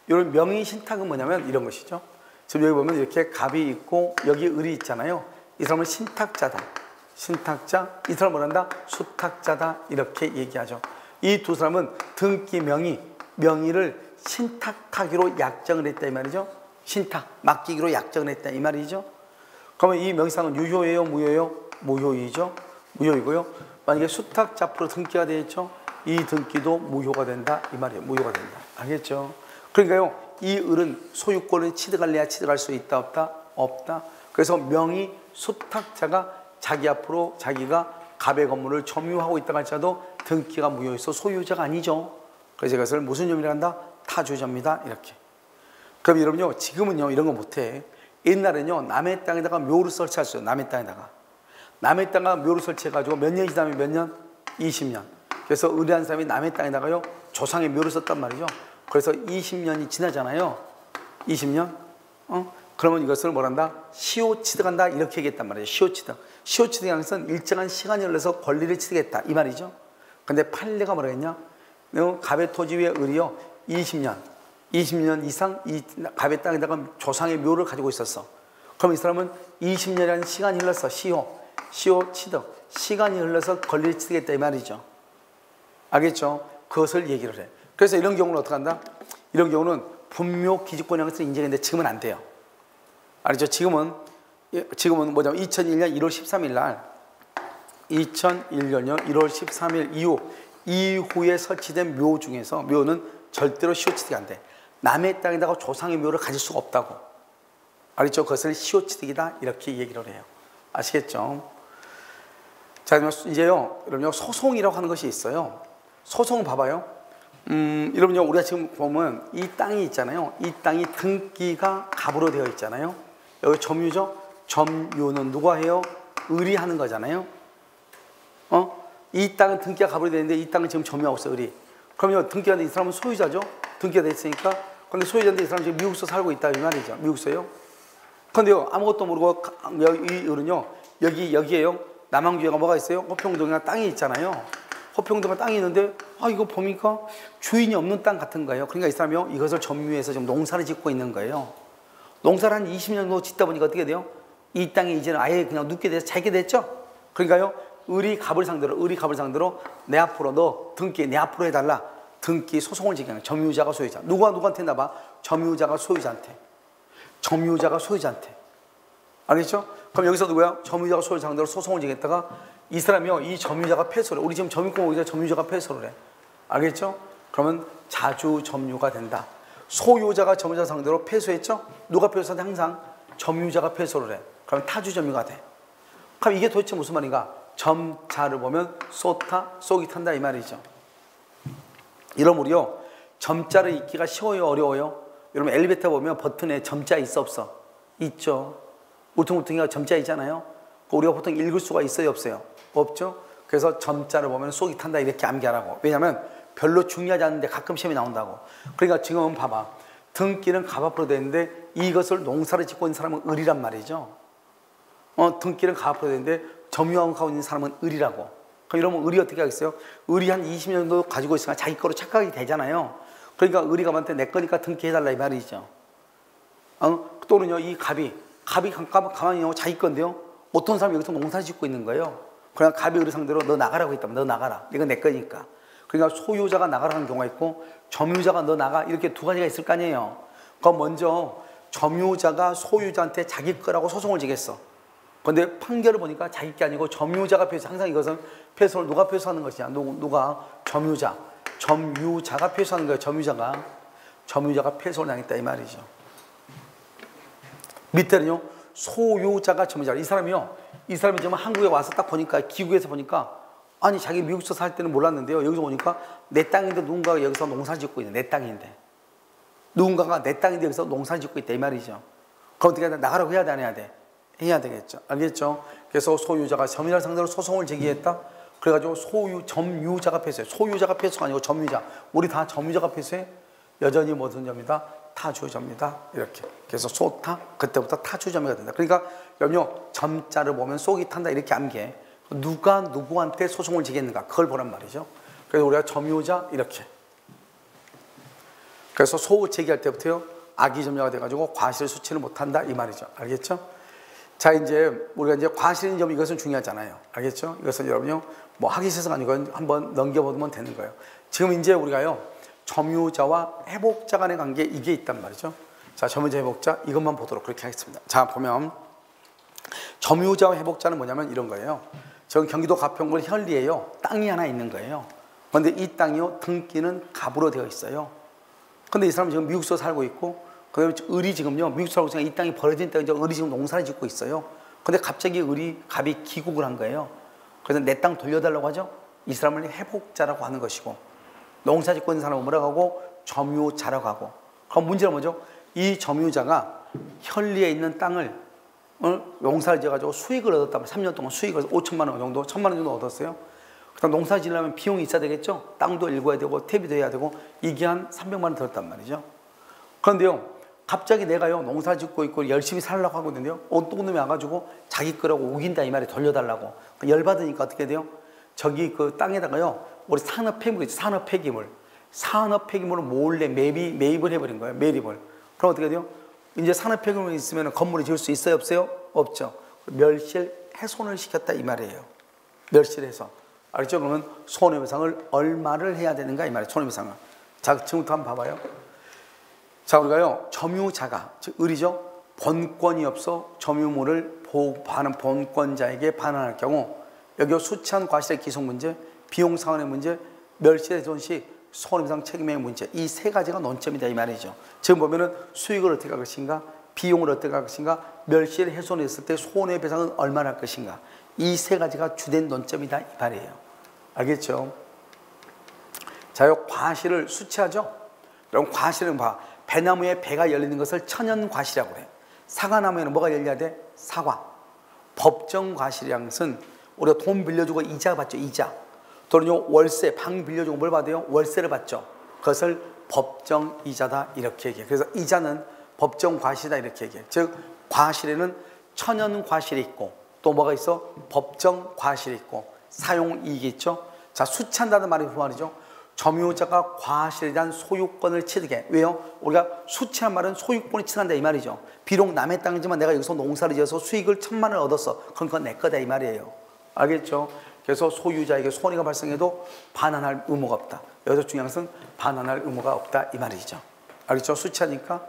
이런 명의신탁은 뭐냐면 이런 것이죠. 지금 여기 보면 이렇게 갑이 있고 여기 을이 있잖아요. 이 사람은 신탁자다. 신탁자. 이 사람은 뭐란다? 수탁자다. 이렇게 얘기하죠. 이 두 사람은 등기 명의를 신탁하기로 약정을 했다 이 말이죠. 신탁, 맡기기로 약정을 했다 이 말이죠. 그러면 이 명의상은 유효예요, 무효예요? 무효이죠. 무효이고요. 만약에 수탁자표로 등기가 되어 있죠. 이 등기도 무효가 된다 이 말이에요. 무효가 된다. 알겠죠? 그러니까요, 이 을은 소유권을 취득할래야 취득할 수 있다 없다? 없다. 그래서 명의 수탁자가 자기 앞으로 자기가 갑의 건물을 점유하고 있다고 할지라도 등기가 무효해서 소유자가 아니죠. 그래서 이것을 무슨 점이라 한다? 타주점이다. 이렇게. 그럼 여러분요, 지금은요 이런 거 못해. 옛날에는요 남의 땅에다가 묘를 설치할 수 있어요. 남의 땅에다가. 남의 땅에다가 묘를 설치해가지고 몇 년이 지나면 몇 년? 20년. 그래서 의뢰한 사람이 남의 땅에다가요 조상의 묘를 썼단 말이죠. 그래서 20년이 지나잖아요. 20년? 그러면 이것을 뭐란다? 시효 취득한다. 이렇게 얘기했단 말이에요. 시효 취득. 시효 취득이라는 것은 일정한 시간이 흘러서 권리를 취득했다. 이 말이죠. 근데 판례가 뭐라 했냐? 갑의 토지 위에 을이요 20년 이상 이 갑의 땅에다가 조상의 묘를 가지고 있었어. 그럼 이 사람은 20년이라는 시간이 흘러서 시효 취득. 시간이 흘러서 권리를 취득했다. 이 말이죠. 알겠죠? 그것을 얘기를 해. 그래서 이런 경우는 어떻게 한다? 이런 경우는 분묘 기지권이라는 것을 인정했는데 지금은 안 돼요. 알죠? 지금은 뭐냐면 2001년 1월 13일 날 2001년 1월 13일 이후에 설치된 묘 중에서 묘는 절대로 시효취득이 안 돼. 남의 땅에다가 조상의 묘를 가질 수가 없다고. 알겠죠? 그것을 시효취득이다 이렇게 얘기를 해요. 아시겠죠? 자, 이제요, 여러분요, 소송이라고 하는 것이 있어요. 소송 봐봐요. 여러분요, 우리가 지금 보면 이 땅이 있잖아요. 이 땅이 등기가 갑으로 되어 있잖아요. 여기 점유죠? 점유는 누가 해요? 을이 하는 거잖아요. 이 땅은 등기가 갑으로 되어 있는데 이 땅은 지금 점유하고 있어, 을이. 그러면 등기가 된 이 사람은 소유자죠? 등기가 돼 있으니까. 근데 소유자인데 이 사람은 지금 미국서 살고 있다, 이 말이죠. 미국서요. 근데요, 아무것도 모르고 이 을은요, 여기에요. 남항주에가 뭐가 있어요? 호평동이나 땅이 있잖아요. 호평동에 땅이 있는데, 이거 보니까 주인이 없는 땅 같은 거예요. 그러니까 이 사람이요, 이것을 점유해서 지금 농사를 짓고 있는 거예요. 농사를 한 20년 정도 짓다 보니까 어떻게 돼요? 이 땅이 이제는 아예 그냥 눕게 돼서 자게 됐죠? 그러니까요, 을이 갑을 상대로 내 앞으로 너 등기 내 앞으로 해달라. 등기 소송을 지게 점유자가 소유자. 누구한테 나봐? 점유자가 소유자한테. 알겠죠? 그럼 여기서 누구야? 점유자가 소유자 상대로 소송을 지겠다가 이 사람이요, 이 점유자가 패소를 해. 우리 지금 점유권 오기 전에 점유자가 패소를 해. 알겠죠? 그러면 자주 점유가 된다. 소유자가 점유자 상대로 패소했죠? 누가 패소하는데 항상 점유자가 패소를 해. 그러면 타주 점유가 돼. 그럼 이게 도대체 무슨 말인가? 점자를 보면 쏘기 탄다 이 말이죠. 이러므로요, 점자를 읽기가 쉬워요, 어려워요? 여러분 엘리베이터 보면 버튼에 점자 있어 없어? 있죠. 울퉁불퉁이가 점자 있잖아요. 우리가 보통 읽을 수가 있어요, 없어요? 없죠. 그래서 점자를 보면 쏘기 탄다 이렇게 암기하라고. 왜냐하면 별로 중요하지 않은데 가끔 시험이 나온다고. 그러니까 지금 봐봐. 등기는 갑 앞으로 되는데 이것을 농사를 짓고 있는 사람은 을이란 말이죠. 등기는 갑 앞으로 되는데 점유하고 있는 사람은 을이라고. 그럼 이러면 을이 어떻게 하겠어요? 을이 한 20년 정도 가지고 있으니까 자기 거로 착각이 되잖아요. 그러니까 을이 갑한테 내 거니까 등기해달라 이 말이죠. 또는요, 이 갑이 가만히 있는 자기 건데요. 어떤 사람이 여기서 농사 짓고 있는 거예요. 그냥 갑이 을을 상대로 너 나가라고 했다면 너 나가라. 이건 내 거니까. 그러니까 소유자가 나가라는 경우가 있고 점유자가 너 나가 이렇게 두 가지가 있을 거 아니에요. 그럼 먼저 점유자가 소유자한테 자기 거라고 소송을 지겠어. 그런데 판결을 보니까 자기 게 아니고 점유자가 패소. 항상 이것은 패소를 누가 패소하는 것이냐? 누가? 점유자가 패소하는 거예요. 점유자가 패소를 당했다 이 말이죠. 밑에는요 소유자가 점유자. 이 사람이 지금 한국에 와서 딱 보니까 기국에서 보니까 아니 자기 미국에서 살 때는 몰랐는데요. 여기서 보니까 내 땅인데 누군가가 여기서 농사 짓고 있네. 내 땅인데. 누군가가 내 땅인데 여기서 농사 짓고 있다 이 말이죠. 그럼 어떻게 해야 돼? 나가라고 해야 돼? 안 해야 돼? 해야 되겠죠. 알겠죠? 그래서 소유자가 점유자를 상대로 소송을 제기했다. 그래가지고 점유자가 패소해. 소유자가 패소가 아니고 점유자. 우리 다 점유자가 패소해. 여전히 무슨 점이다? 타주점이다. 이렇게. 그래서 소타 그때부터 타주점이가 된다. 그러니까 여러분요 점자를 보면 속이 탄다 이렇게 암기해. 누가 누구한테 소송을 제기했는가 그걸 보란 말이죠. 그래서 우리가 점유자 이렇게. 그래서 소 제기할 때부터요 악의 점유가 돼가지고 과실 수치를 못한다 이 말이죠. 알겠죠? 자 이제 우리가 이제 과실인 점 이것은 중요하잖아요. 알겠죠? 이것은 여러분요 뭐 하기 싫어서가 아니고 한번 넘겨보면 되는 거예요. 지금 이제 우리가요 점유자와 회복자 간의 관계 이게 있단 말이죠. 자 점유자 회복자 이것만 보도록 그렇게 하겠습니다. 자 보면 점유자와 회복자는 뭐냐면 이런 거예요. 지금 경기도 가평군 현리에요 땅이 하나 있는 거예요. 그런데 이 땅이요 등기는 갑으로 되어 있어요. 근데 이 사람 지금 미국서 살고 있고 그다음에 을이 지금요 미국 살고 있으니까 이 땅이 버려진 땅이죠. 을이 지금 농사를 짓고 있어요. 근데 갑자기 갑이 기국을 한 거예요. 그래서 내 땅 돌려달라고 하죠. 이 사람을 회복자라고 하는 것이고 농사 짓고 있는 사람은 뭐라고 하고 점유자라고 하고. 그럼 문제는 뭐죠? 이 점유자가 현리에 있는 땅을 농사를 지어가지고 수익을 얻었다면 3년 동안 수익을 5천만 원 정도 1,000만 원 정도 얻었어요. 그다음 농사 지으려면 비용이 있어야 되겠죠. 땅도 일궈야 되고 퇴비도 해야 되고 이게 한 300만 원 들었단 말이죠. 그런데요 갑자기 내가요 농사 짓고 있고 열심히 살려고 하고 있는데요 어떤 놈이 와가지고 자기 거라고 우긴다 이 말에 돌려달라고. 열받으니까 어떻게 돼요? 저기 그 땅에다가요 우리 산업 폐기물 있죠. 산업 폐기물을 몰래 매입을 해버린 거예요. 매입을. 그럼 어떻게 돼요? 이제 산업 폐기물이 있으면 건물을 지을 수 있어요? 없어요? 없죠. 멸실 훼손을 시켰다 이 말이에요. 멸실 훼손. 알겠죠? 그러면 손해배상을 얼마를 해야 되는가 이 말이에요. 손해배상을. 자 지금부터 한번 봐봐요. 자 우리가요 점유자가 즉 을이죠. 본권이 없어 점유물을 보호하는 본권자에게 반환할 경우 여기 수치한 과실의 기속 문제, 비용 상환의 문제, 멸실의 손실, 손해배상 책임의 문제 이 세 가지가 논점이다 이 말이죠. 지금 보면은 수익을 어떻게 할 것인가, 비용을 어떻게 할 것인가, 멸실 훼손했을 때 손해배상은 얼마나 할 것인가 이 세 가지가 주된 논점이다 이 말이에요. 알겠죠? 자, 요 과실을 수치하죠. 그럼 과실은 봐. 배나무에 배가 열리는 것을 천연과실이라고 그래. 사과나무에는 뭐가 열려야 돼? 사과. 법정과실이라는 것은 우리가 돈 빌려주고 이자 받죠. 이자. 또는요 월세, 방 빌려주고 뭘 받아요? 월세를 받죠. 그것을 법정이자다 이렇게 얘기해. 그래서 이자는 법정과실이다 이렇게 얘기해. 즉 과실에는 천연과실이 있고 또 뭐가 있어? 법정과실이 있고 사용이익이 있죠. 자 수치한다는 말이 그 말이죠. 점유자가 과실에 대한 소유권을 취득해. 왜요? 우리가 수치한 말은 소유권을 취득한다 이 말이죠. 비록 남의 땅이지만 내가 여기서 농사를 지어서 수익을 1,000만 원을 얻었어. 그건 내 거다 이 말이에요. 알겠죠? 그래서 소유자에게 손해가 발생해도 반환할 의무가 없다. 여기서 중요한 것은 반환할 의무가 없다 이 말이죠. 알겠죠? 수치하니까.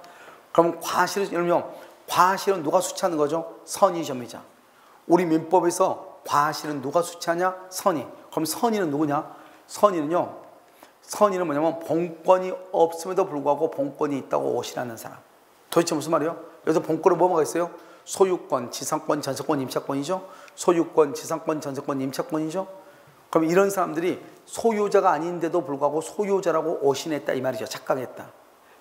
그럼 과실은 누가 수치하는 거죠? 선의 점유자. 우리 민법에서 과실은 누가 수치하냐? 선의. 그럼 선의는 누구냐? 선의는 뭐냐면 본권이 없음에도 불구하고 본권이 있다고 오신하는 사람. 도대체 무슨 말이에요? 여기서 본권은 뭐가 있어요? 소유권, 지상권, 전세권, 임차권이죠. 소유권, 지상권, 전세권, 임차권이죠. 그럼 이런 사람들이 소유자가 아닌데도 불구하고 소유자라고 오신했다 이 말이죠. 착각했다.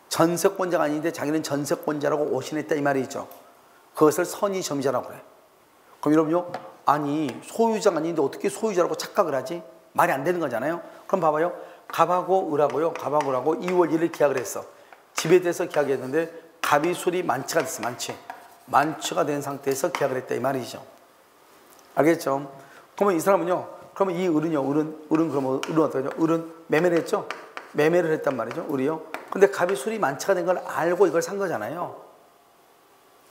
전세권자가 아닌데 자기는 전세권자라고 오신했다 이 말이죠. 그것을 선의 점유자라고 그래. 그럼 여러분요, 아니 소유자가 아닌데 어떻게 소유자라고 착각을 하지? 말이 안 되는 거잖아요. 그럼 봐봐요. 갑하고 을하고요. 갑하고 을하고 2월 1일 계약을 했어. 집에 대해서 계약했는데 갑이 술이 만취가 됐어. 만취가 된 상태에서 계약을 했다 이 말이죠. 알겠죠? 그러면 이 사람은요. 그러면 이 을은요. 을은 그러면 을은 어떻게 하죠? 을은 매매를 했죠. 매매를 했단 말이죠. 을이요. 근데 갑이 술이 만취가 된 걸 알고 이걸 산 거잖아요.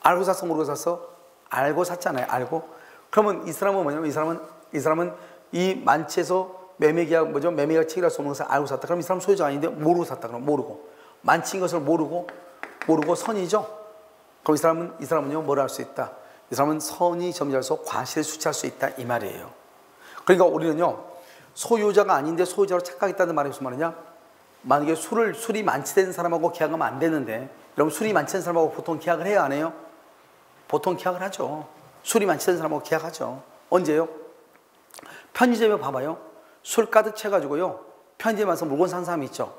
알고 샀어 모르고 샀어? 알고 샀잖아요. 알고. 그러면 이 사람은 뭐냐면 이 사람은 이 만취에서 매매계약 매매계약 체결할 수 없는 것을 알고 샀다. 그럼 이 사람 소유자가 아닌데 모르고 샀다. 그럼 모르고 만취인 것을 모르고 선이죠. 그럼 이 사람은요 뭐라 할 수 있다. 이 사람은 선의 점유자로서 과실을 수치할 수 있다 이 말이에요. 그러니까 우리는요 소유자가 아닌데 소유자로 착각했다는 말이 무슨 말이냐? 만약에 술이 만취된 사람하고 계약하면 안 되는데, 여러분 술이 만취된 사람하고 보통 계약을 해야 안 해요? 보통 계약을 하죠. 술이 많이 취한 사람하고 계약하죠. 언제요? 편의점에 봐봐요. 술 가득 채가지고요. 편의점에 와서 물건 산 사람이 있죠.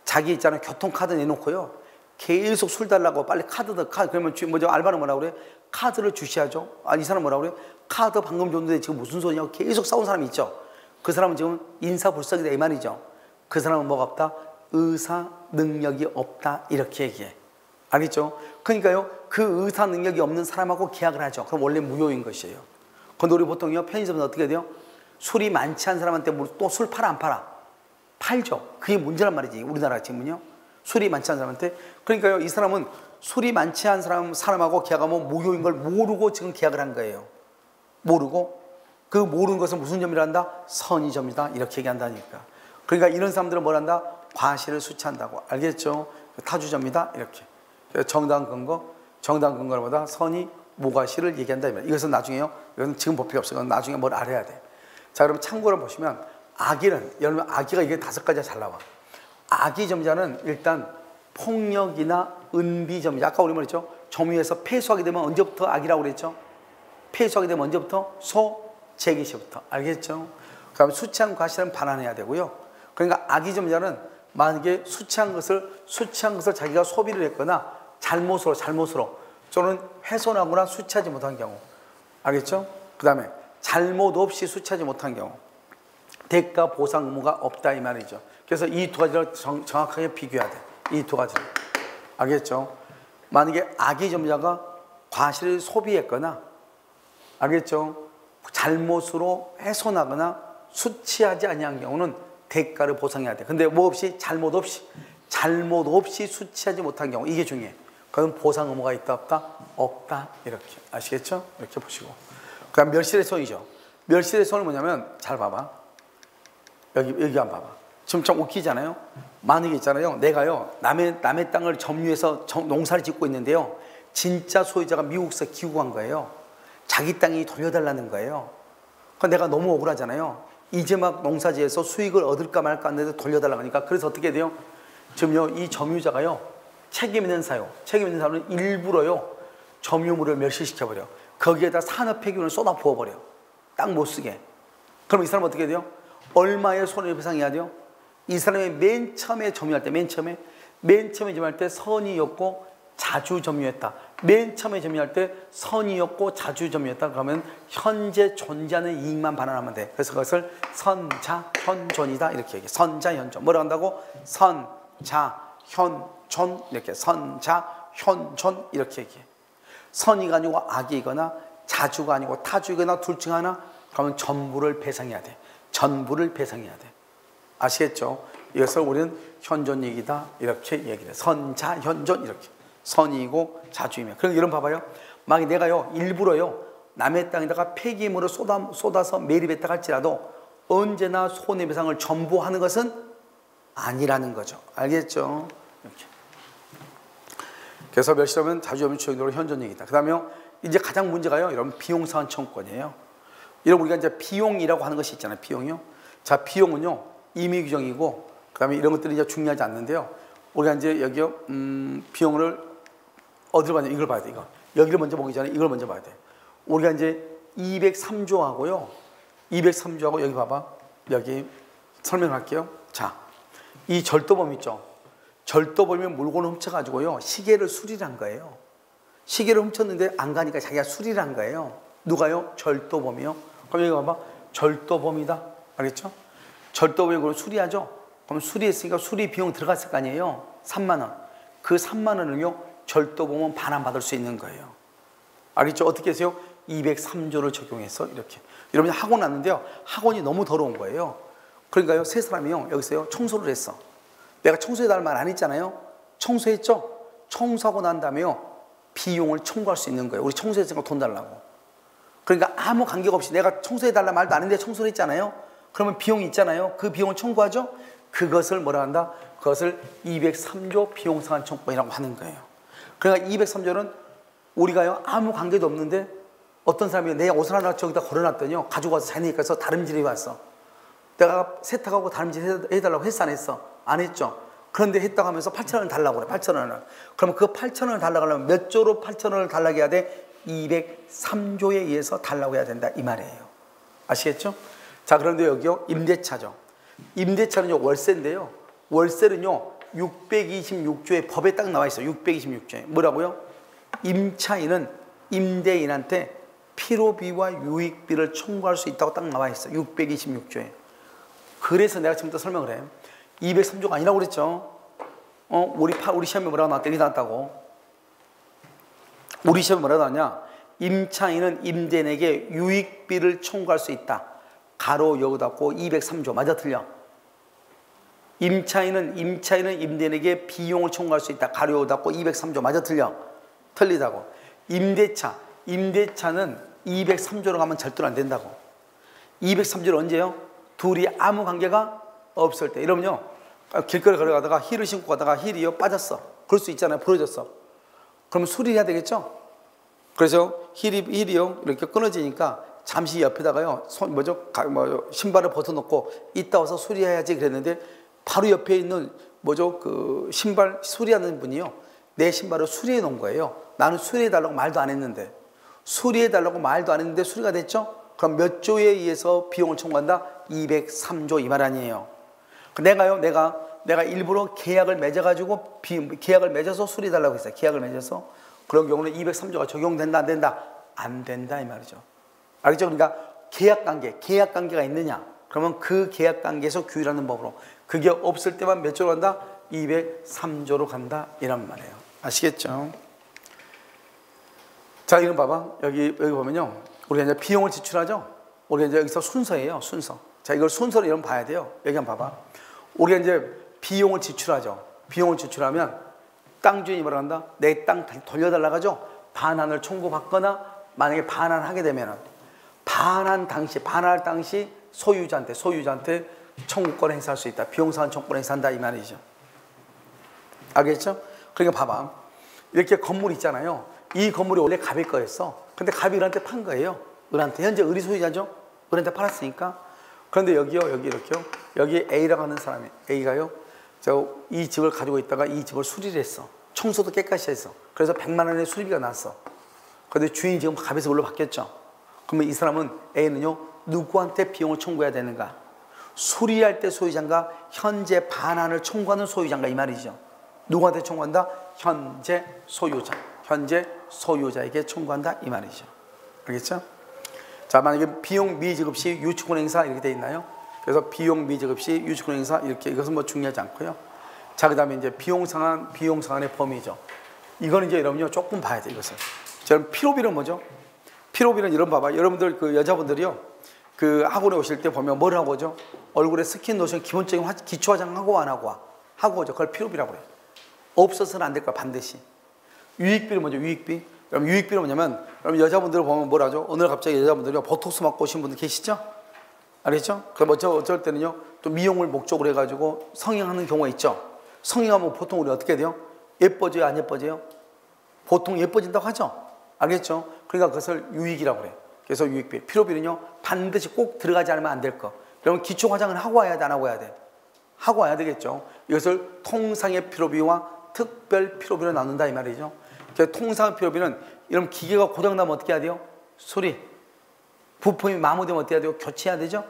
자기 있잖아요. 교통카드 내놓고요. 계속 술 달라고 빨리 카드. 그러면 먼저 알바는 뭐라고 그래? 카드를 주시하죠. 아, 이 사람 뭐라고 그래? 카드 방금 줬는데 지금 무슨 소리냐고 계속 싸운 사람이 있죠. 그 사람은 지금 인사불성이다 이 말이죠. 그 사람은 뭐가 없다? 의사 능력이 없다 이렇게 얘기해. 알겠죠? 그러니까요. 그 의사 능력이 없는 사람하고 계약을 하죠. 그럼 원래 무효인 것이에요. 근데 우리 보통요. 편의점은 어떻게 돼요? 술이 많지 않은 사람한테 또 술 팔아 안 팔아? 팔죠. 그게 문제란 말이지. 우리나라 지금은요. 술이 많지 않은 사람한테. 그러니까요. 이 사람은 술이 많지 않은 사람하고 계약하면 무효인 걸 모르고 지금 계약을 한 거예요. 모르고. 그 모르는 것은 무슨 점이란다? 선의점이다. 이렇게 얘기한다니까. 그러니까 이런 사람들은 뭘 한다? 과실을 수취한다고. 알겠죠? 타주점이다. 이렇게. 정당한 근거보다 선의, 무과실을 얘기한다. 이것은 나중에요. 이건 지금 볼 필요 없어요. 나중에 뭘 알아야 돼. 자, 그럼 참고로 보시면 악의는, 여러분 악의가 이게 5가지가 잘 나와. 악의점자는 일단 폭력이나 은비점자. 아까 우리 말했죠. 점유해서 폐수하게 되면 언제부터 악이라고 그랬죠? 폐수하게 되면 언제부터? 소재기 시부터. 알겠죠? 그다음 수치한 과실은 반환해야 되고요. 그러니까 악의점자는 만약에 수치한 것을 자기가 소비를 했거나 잘못으로 또는 훼손하거나 수치하지 못한 경우. 알겠죠? 그 다음에 잘못 없이 수치하지 못한 경우. 대가 보상 의무가 없다 이 말이죠. 그래서 이 2가지를 정확하게 비교해야 돼. 이 2가지를. 알겠죠? 만약에 악의점자가 과실을 소비했거나 알겠죠? 잘못으로 훼손하거나 수치하지 아니한 경우는 대가를 보상해야 돼. 근데 뭐 없이 잘못 없이 수치하지 못한 경우 이게 중요해. 그럼 보상 의무가 있다 없다? 없다. 이렇게 아시겠죠? 이렇게 보시고. 그다음 멸실의 손이죠. 멸실의 손은 뭐냐면 잘 봐봐. 여기 한번 봐봐. 지금 좀 웃기잖아요. 만약에 있잖아요. 내가요 남의 땅을 점유해서 농사를 짓고 있는데요. 진짜 소유자가 미국에서 기구한 거예요. 자기 땅이 돌려달라는 거예요. 그러니까 내가 너무 억울하잖아요. 이제 막 농사지에서 수익을 얻을까 말까 하는데 돌려달라고 하니까 그래서 어떻게 돼요? 지금요 이 점유자가요 책임 있는 사유는 일부러요 점유물을 멸실시켜버려. 거기에다 산업폐기물을 쏟아 부어버려. 땅 못 쓰게. 그럼 이 사람은 어떻게 돼요? 얼마의 손해배상해야 돼요? 이 사람이 맨 처음에 점유할 때 선의였고 자주 점유했다. 맨 처음에 점유할 때 선의였고 자주 점유했다. 그러면 현재 존재하는 이익만 반환하면 돼. 그래서 그것을 선자현존이다 이렇게 얘기해. 선자현존. 뭐라고 한다고? 선자현존 이렇게. 선자현존 이렇게 얘기해. 선의가 아니고 악이거나 자주가 아니고 타주이거나 둘 중 하나 그러면 전부를 배상해야 돼. 전부를 배상해야 돼. 아시겠죠? 이것을 우리는 현존이익이다 이렇게 얘기를 해. 선자현존 이렇게. 선이고 자주이면. 그럼 이런 봐봐요. 만약 내가요 일부러요 남의 땅에다가 폐기물을 쏟아서 매립했다 할지라도 언제나 손해배상을 전부 하는 것은 아니라는 거죠. 알겠죠? 이렇게. 그래서 멸실하면 자주하면 주역으로 현존이익이다. 그 다음에 이제 가장 문제가요 여러분 비용상환 청구권이에요. 여러분 우리가 이제 비용이라고 하는 것이 있잖아요. 비용이요. 자, 비용은요 임의 규정이고 그 다음에 이런 것들이 이제 중요하지 않는데요. 우리가 이제 여기요 비용을 어디로 가냐 이걸 봐야 돼. 이거 여기를 먼저 보기 전에 이걸 먼저 봐야 돼. 우리가 이제 203조하고요 203조하고 여기 봐봐. 여기 설명할게요. 자, 이 절도범 있죠. 절도범이 물건을 훔쳐가지고요 시계를 수리를 한 거예요. 시계를 훔쳤는데 안 가니까 자기가 수리를 한 거예요. 누가요? 절도범이요. 그럼 여기 봐봐. 절도범이다. 알겠죠? 절도범이 그걸 수리하죠. 그럼 수리했으니까 수리 비용 들어갔을 거 아니에요. 3만 원. 그 3만 원을요 절도범은 반환받을 수 있는 거예요. 알겠죠? 어떻게 해서요? 203조를 적용해서 이렇게. 여러분이 학원 왔는데요. 학원이 너무 더러운 거예요. 그러니까요. 세 사람이요. 여기서요. 청소를 했어. 내가 청소해달라는 말 안 했잖아요. 청소했죠? 청소하고 난 다음에요. 비용을 청구할 수 있는 거예요. 우리 청소했으니까 돈 달라고. 그러니까 아무 관계가 없이 내가 청소해달라는 말도 안 했는데 청소를 했잖아요. 그러면 비용이 있잖아요. 그 비용을 청구하죠? 그것을 뭐라 한다? 그것을 203조 비용상환 청구권이라고 하는 거예요. 그러니까 203조는 우리가요 아무 관계도 없는데 어떤 사람이 내 옷을 하나 저기다 걸어놨더니요 가지고 와서 자니까 해서 다름질이 왔어. 내가 세탁하고 다름질 해달라고 했어 안 했어? 안 했죠. 그런데 했다고 하면서 8,000원을 달라고 그래. 8,000원을. 그러면 그 8,000원을 달라고 하려면 몇 조로 8,000원을 달라고 해야 돼? 203조에 의해서 달라고 해야 된다 이 말이에요. 아시겠죠? 자, 그런데 여기요, 임대차죠. 임대차는요, 월세인데요. 월세는요, 626조의 법에 딱 나와 있어요. 626조에. 뭐라고요? 임차인은 임대인한테 피로비와 유익비를 청구할 수 있다고 딱 나와 있어요. 626조에. 그래서 내가 지금부터 설명을 해요. 203조가 아니라고 그랬죠. 우리 시험에 뭐라고 나왔다? 이렇게 나왔다고. 우리 시험에 뭐라고 나왔냐? 임차인은 임대인에게 유익비를 청구할 수 있다. 가로 여기 닫고 203조. 맞아 틀려? 임차인은 임대인에게 비용을 청구할 수 있다. 가로 여기 닫고 203조. 맞아 틀려? 틀리다고. 임대차는 203조로 가면 절대로 안 된다고. 203조는 언제요? 둘이 아무 관계가 없을 때. 이러면요, 길거리 걸어가다가 힐을 신고 가다가 힐이요 빠졌어. 그럴 수 있잖아요. 부러졌어. 그러면 수리해야 되겠죠? 그래서 힐이요 이렇게 끊어지니까 잠시 옆에다가요 신발을 벗어놓고 이따 와서 수리해야지 그랬는데, 바로 옆에 있는 그 신발 수리하는 분이요, 내 신발을 수리해 놓은 거예요. 나는 수리해 달라고 말도 안 했는데. 수리해 달라고 말도 안 했는데 수리가 됐죠? 그럼 몇 조에 의해서 비용을 청구한다? 203조 이 말 아니에요. 내가 일부러 계약을 맺어가지고 계약을 맺어서 수리해 달라고 했어요. 계약을 맺어서. 그런 경우는 203조가 적용된다 안 된다? 안 된다 이 말이죠. 알겠죠? 그러니까 계약 관계가 있느냐? 그러면 그 계약 관계에서 규율하는 법으로. 그게 없을 때만 몇 조로 간다? 203조로 간다 이란 말이에요. 아시겠죠? 자, 이건 봐봐. 여기 보면요, 우리가 이제 비용을 지출하죠. 우리가 이제 여기서 순서예요. 순서. 자, 이걸 순서로 이런 봐야 돼요. 여기 한번 봐봐. 우리가 이제 비용을 지출하죠. 비용을 지출하면 땅 주인이 뭐라 한다? 내 땅 돌려달라고 하죠. 반환을 청구받거나, 만약에 반환하게 되면은 반환할 당시 소유자한테 청구권을 행사할 수 있다. 비용상환 청구권을 행사한다 이 말이죠. 알겠죠? 그러니까 봐봐. 이렇게 건물 있잖아요. 이 건물이 원래 갑의 거였어. 근데 갑이 을한테 판 거예요. 을한테. 현재 을이 소유자죠. 을한테 팔았으니까. 그런데 여기요, 여기 이렇게요. 여기 A라고 하는 사람이, A가요, 이 집을 가지고 있다가 이 집을 수리를 했어. 청소도 깨끗이 했어. 그래서 100만 원의 수리비가 났어. 그런데 주인이 지금 갑에서 을로 바뀌었죠. 그러면 이 사람은, A는요, 누구한테 비용을 청구해야 되는가? 수리할 때 소유자인가? 현재 반환을 청구하는 소유자인가? 이 말이죠. 누구한테 청구한다? 현재 소유자에게 청구한다 이 말이죠. 알겠죠? 자, 만약에 비용 미지급 시 유치권 행사 이렇게 돼 있나요? 그래서 비용 미지급 시 유치권 행사 이렇게, 이것은 뭐 중요하지 않고요. 자, 그 다음에 이제 비용상환의 범위죠. 이거는 이제 여러분요 조금 봐야 돼. 이것을. 자, 피로비는 뭐죠? 피로비는 이런 봐봐. 여러분들 그 여자분들이요, 그 학원에 오실 때 보면 뭘 하고 오죠? 얼굴에 스킨 로션 기본적인 기초 화장 하고 안 하고 와? 하고 오죠. 그걸 피로비라고 그래요. 없어서는 안 될 거야 반드시. 유익비는 뭐죠? 유익비. 그럼 유익비는 뭐냐면, 그럼 여자분들 보면 뭘 하죠? 오늘 갑자기 여자분들이 보톡스 맞고 오신 분들 계시죠? 알겠죠? 그럼 어쩔 때는요, 또 미용을 목적으로 해가지고 성형하는 경우가 있죠. 성형하면 보통 우리 어떻게 돼요? 예뻐져요? 안 예뻐져요? 보통 예뻐진다고 하죠? 알겠죠? 그러니까 그것을 유익이라고 그래요. 그래서 유익비. 피로비는요, 반드시 꼭 들어가지 않으면 안 될 거. 그러면 기초 화장을 하고 와야 돼? 안 하고 와야 돼? 하고 와야 되겠죠. 이것을 통상의 피로비와 특별 피로비로 나눈다 이 말이죠. 통상 피로비는 이런 기계가 고장나면 어떻게 해야 돼요? 수리. 부품이 마모되면 어떻게 해야 돼요? 교체해야 되죠.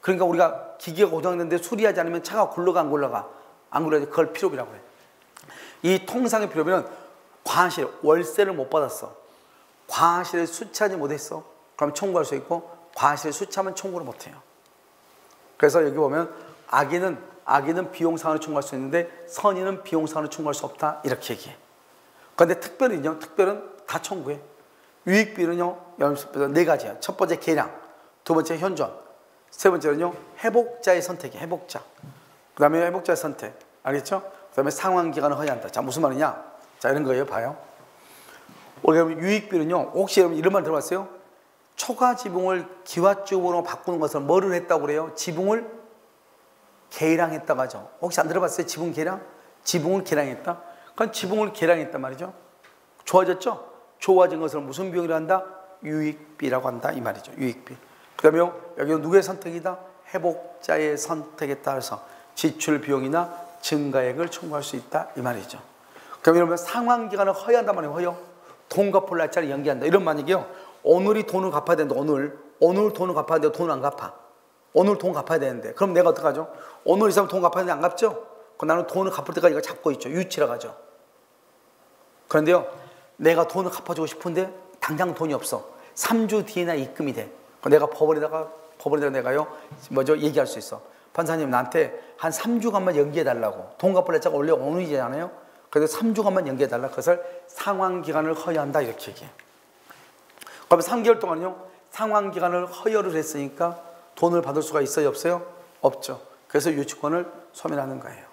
그러니까 우리가 기계가 고장났는데 수리하지 않으면 차가 굴러가 안 굴러가? 안 굴러야 돼. 그걸 피로비라고 해요. 이 통상의 피로비는 과실, 월세를 못 받았어. 과실을 수취하지 못했어. 그럼 청구할 수 있고, 과실을 수취하면 청구를 못해요. 그래서 여기 보면 악인은 비용상환을 청구할 수 있는데 선인은 비용상환을 청구할 수 없다 이렇게 얘기해. 그런데 특별은 다 청구해. 유익비는요, 네 가지야. 첫 번째 계량, 두 번째 현존, 세 번째는요 회복자의 선택이야. 회복자. 그 다음에 회복자의 선택. 알겠죠? 그 다음에 상환기간을 허용한다. 자, 무슨 말이냐? 자, 이런 거예요. 봐요. 우리 유익비는요, 혹시 여러분 이런 말 들어봤어요? 초과 지붕을 기와집으로 바꾸는 것을 뭐를 했다고 그래요? 지붕을 개량했다고 하죠. 혹시 안 들어봤어요? 지붕 개량? 지붕을 개량했다? 그건 지붕을 개량했단 말이죠. 좋아졌죠? 좋아진 것을 무슨 비용이라 한다? 유익비라고 한다 이 말이죠. 유익비. 그 다음에 여기 누구의 선택이다? 회복자의 선택에 따라서 지출 비용이나 증가액을 청구할 수 있다 이 말이죠. 그럼 이러면 상환기간을 허여한단 말이에요. 허여. 돈 갚을 날짜를 연기한다 이런 말이게요. 오늘이 돈을 갚아야 되는데 오늘 돈을 갚아야 되는데 돈을 안 갚아. 오늘 돈 갚아야 되는데 그럼 내가 어떡하죠? 오늘 이상 돈 갚아야 되는데 안 갚죠? 그럼 나는 돈을 갚을 때까지 이거 잡고 있죠. 유치라고 하죠. 그런데요, 내가 돈을 갚아주고 싶은데 당장 돈이 없어. 3주 뒤에나 입금이 돼. 내가 법원에다가 내가요, 얘기할 수 있어. 판사님, 나한테 한 3주간만 연기해달라고. 돈 갚을 날짜가 원래 오늘이잖아요. 그래서 3주간만 연기해달라. 그것을 상환기간을 허여한다. 이렇게 얘기해. 그러면 3개월 동안요, 상환기간을 허여를 했으니까 돈을 받을 수가 있어요? 없어요? 없죠. 그래서 유치권을 소멸하는 거예요.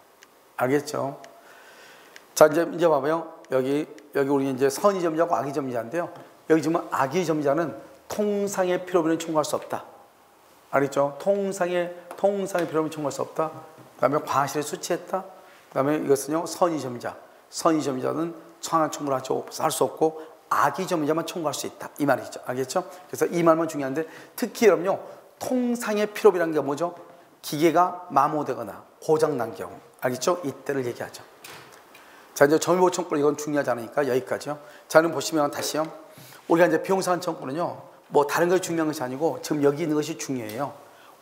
알겠죠? 자, 이제 봐봐요. 여기 우리 이제 선의점자하고 악의점자인데요. 여기 지금 악의점자는 통상의 필요비는 청구할 수 없다. 알겠죠? 통상의 필요비는 청구할 수 없다. 그 다음에 과실을 수치했다. 그 다음에 이것은요, 선의점자는 상환 청구를 할 수 없고, 악의점자만 청구할 수 있다. 이 말이죠. 알겠죠? 그래서 이 말만 중요한데, 특히 여러분요, 통상의 필요비라는 게 뭐죠? 기계가 마모되거나 고장난 경우. 알겠죠? 이때를 얘기하죠. 자, 이제 점유보호 청구는 이건 중요하지 않으니까 여기까지요. 자, 그럼 보시면 다시요. 우리가 이제 비용상환 청구는요, 뭐 다른 것이 중요한 것이 아니고 지금 여기 있는 것이 중요해요.